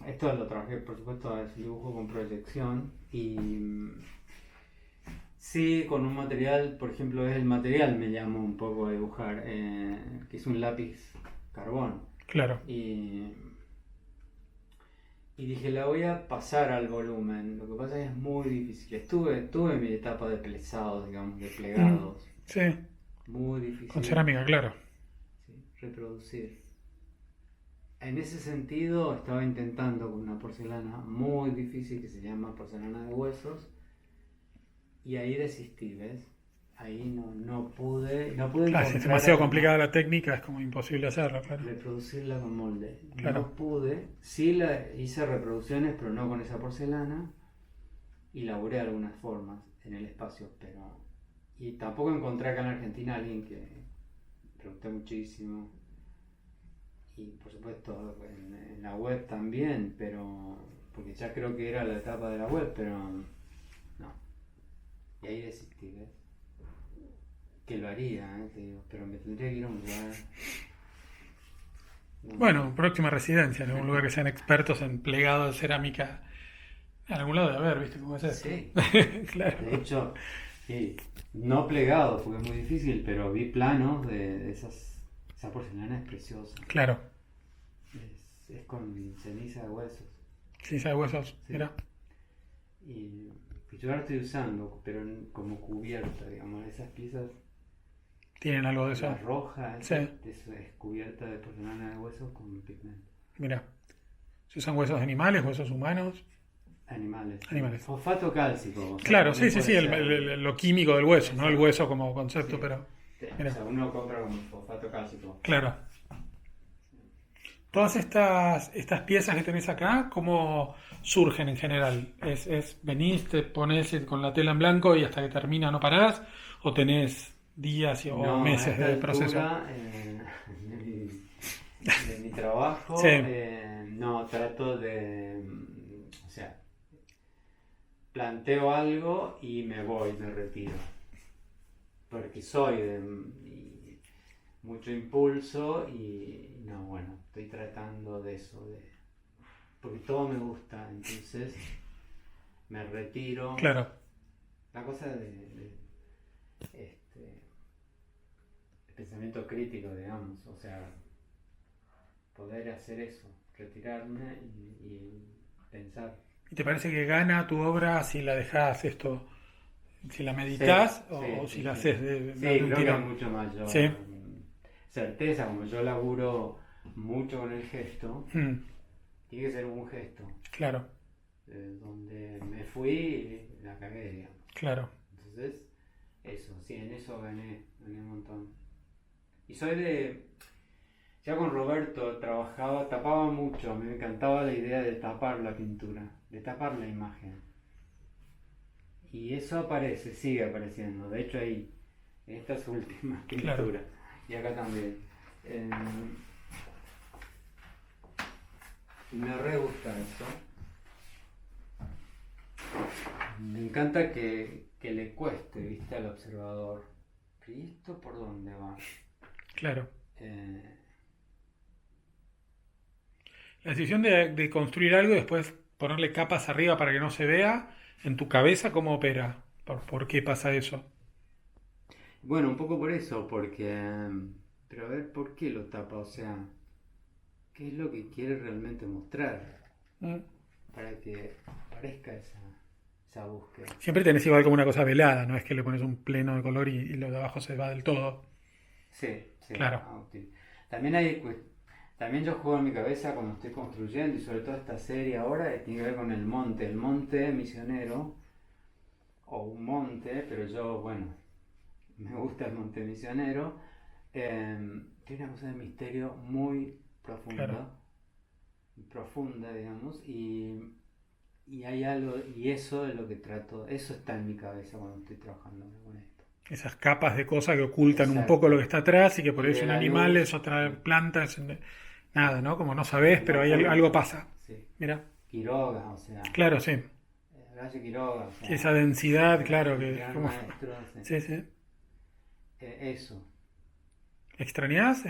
Esto lo trabajé, por supuesto, es dibujo con proyección y... Sí, con un material, por ejemplo, es el material me llamó un poco a dibujar, que es un lápiz carbón. Claro. Y dije, la voy a pasar al volumen. Lo que pasa es que es muy difícil. Tuve mi etapa de plesados, digamos, de plegados. Sí. Muy difícil. Con cerámica, claro. Sí, reproducir. En ese sentido, estaba intentando con una porcelana muy difícil que se llama porcelana de huesos. Y ahí desistí, ¿ves? Ahí no pude Claro, si es demasiado complicada la técnica, es como imposible hacerlo, claro. reproducirla con molde. Claro. No pude. Sí hice reproducciones, pero no con esa porcelana. Y laburé algunas formas en el espacio, pero... Y tampoco encontré acá en Argentina a alguien que pregunté muchísimo. Y por supuesto en la web también, pero... Porque ya creo que era la etapa de la web, pero... No. Y ahí desistí, ¿ves? Que lo haría, te digo, pero me tendría que ir a un lugar. Bueno, próxima residencia, en algún lugar que sean expertos en plegado de cerámica. En algún lado de haber, ¿viste cómo es esto? Sí. Claro. De hecho, sí, no plegado porque es muy difícil, pero vi planos de esas. Esa porcelana es preciosa. Claro. Es con ceniza de huesos. Ceniza de huesos, Sí. mira. Y yo ahora estoy usando, pero como cubierta, digamos, esas piezas. ¿Tienen algo de eso? La roja, Sí. es cubierta de porcelana de huesos con pigmento. Mira. ¿Se usan huesos de animales, huesos humanos? Animales. Animales. Fosfato cálcico. O sea, Claro, sí, también puede ser- lo químico del hueso, no el hueso como concepto, Sí. pero... Sí, Mira. o sea, uno compra con fosfato cálcico. Claro. Todas estas piezas que tenés acá, ¿cómo surgen en general? ¿Venís, te pones con la tela en blanco y hasta que termina no parás? ¿O tenés días o No, meses a esta de proceso? altura, de mi trabajo, Sí. no, trato de, o sea, planteo algo y me voy, me retiro. Porque soy de mucho impulso y no, bueno, estoy tratando de eso, porque todo me gusta, entonces me retiro. Claro, La cosa este, el pensamiento crítico, digamos, o sea, poder hacer eso, retirarme y pensar. ¿y te parece que gana tu obra si la dejas esto, si la Sí, meditas sí, o si sí, la sí. haces Sí, de un creo que hay tirón? mucho mayor Sí. certeza, como yo laburo mucho con el gesto, Mm, tiene que ser un gesto. claro, Donde me fui, la cagué, digamos. claro. Entonces, eso, sí, en eso gané un montón. Y soy ya con Roberto tapaba mucho, a mí me encantaba la idea de tapar la pintura, de tapar la imagen. Y eso aparece, sigue apareciendo, de hecho ahí, en estas últimas Claro. pinturas, y acá también. Me re gusta eso. Me encanta que le cueste, viste, al observador. ¿Y esto por dónde va? Claro. Eh, La decisión de construir algo y después ponerle capas arriba para que no se vea, en tu cabeza, ¿cómo opera? ¿Por qué pasa eso? bueno, un poco por eso, porque... pero a ver, ¿por qué lo tapa? O sea, ¿qué es lo que quiere realmente mostrar? Mm. Para que parezca esa búsqueda. Siempre tenés igual como una cosa velada, no es que le pones un pleno de color y lo de abajo se va del todo. Sí, sí. Claro, Útil. También también yo juego en mi cabeza cuando estoy construyendo y sobre todo esta serie ahora tiene que ver con el monte misionero o un monte, pero yo, bueno, me gusta el monte misionero. Tiene una cosa de misterio muy claro. profunda, digamos, y hay algo, y eso es lo que trato, eso está en mi cabeza cuando estoy trabajando con esto. Esas capas de cosas que ocultan un poco lo Exacto. que está atrás y que por Y ahí es de un la animal, luz, es otra planta, nada, ¿no? Como no sabés, la pero hay algo oculto, pasa. sí. Mira, Quiroga, o sea, claro, sí. Gallo Quiroga, o Sí, sea, esa densidad, claro, el que gran como... maestro, sí. Sí, sí. Eso. ¿Extrañás?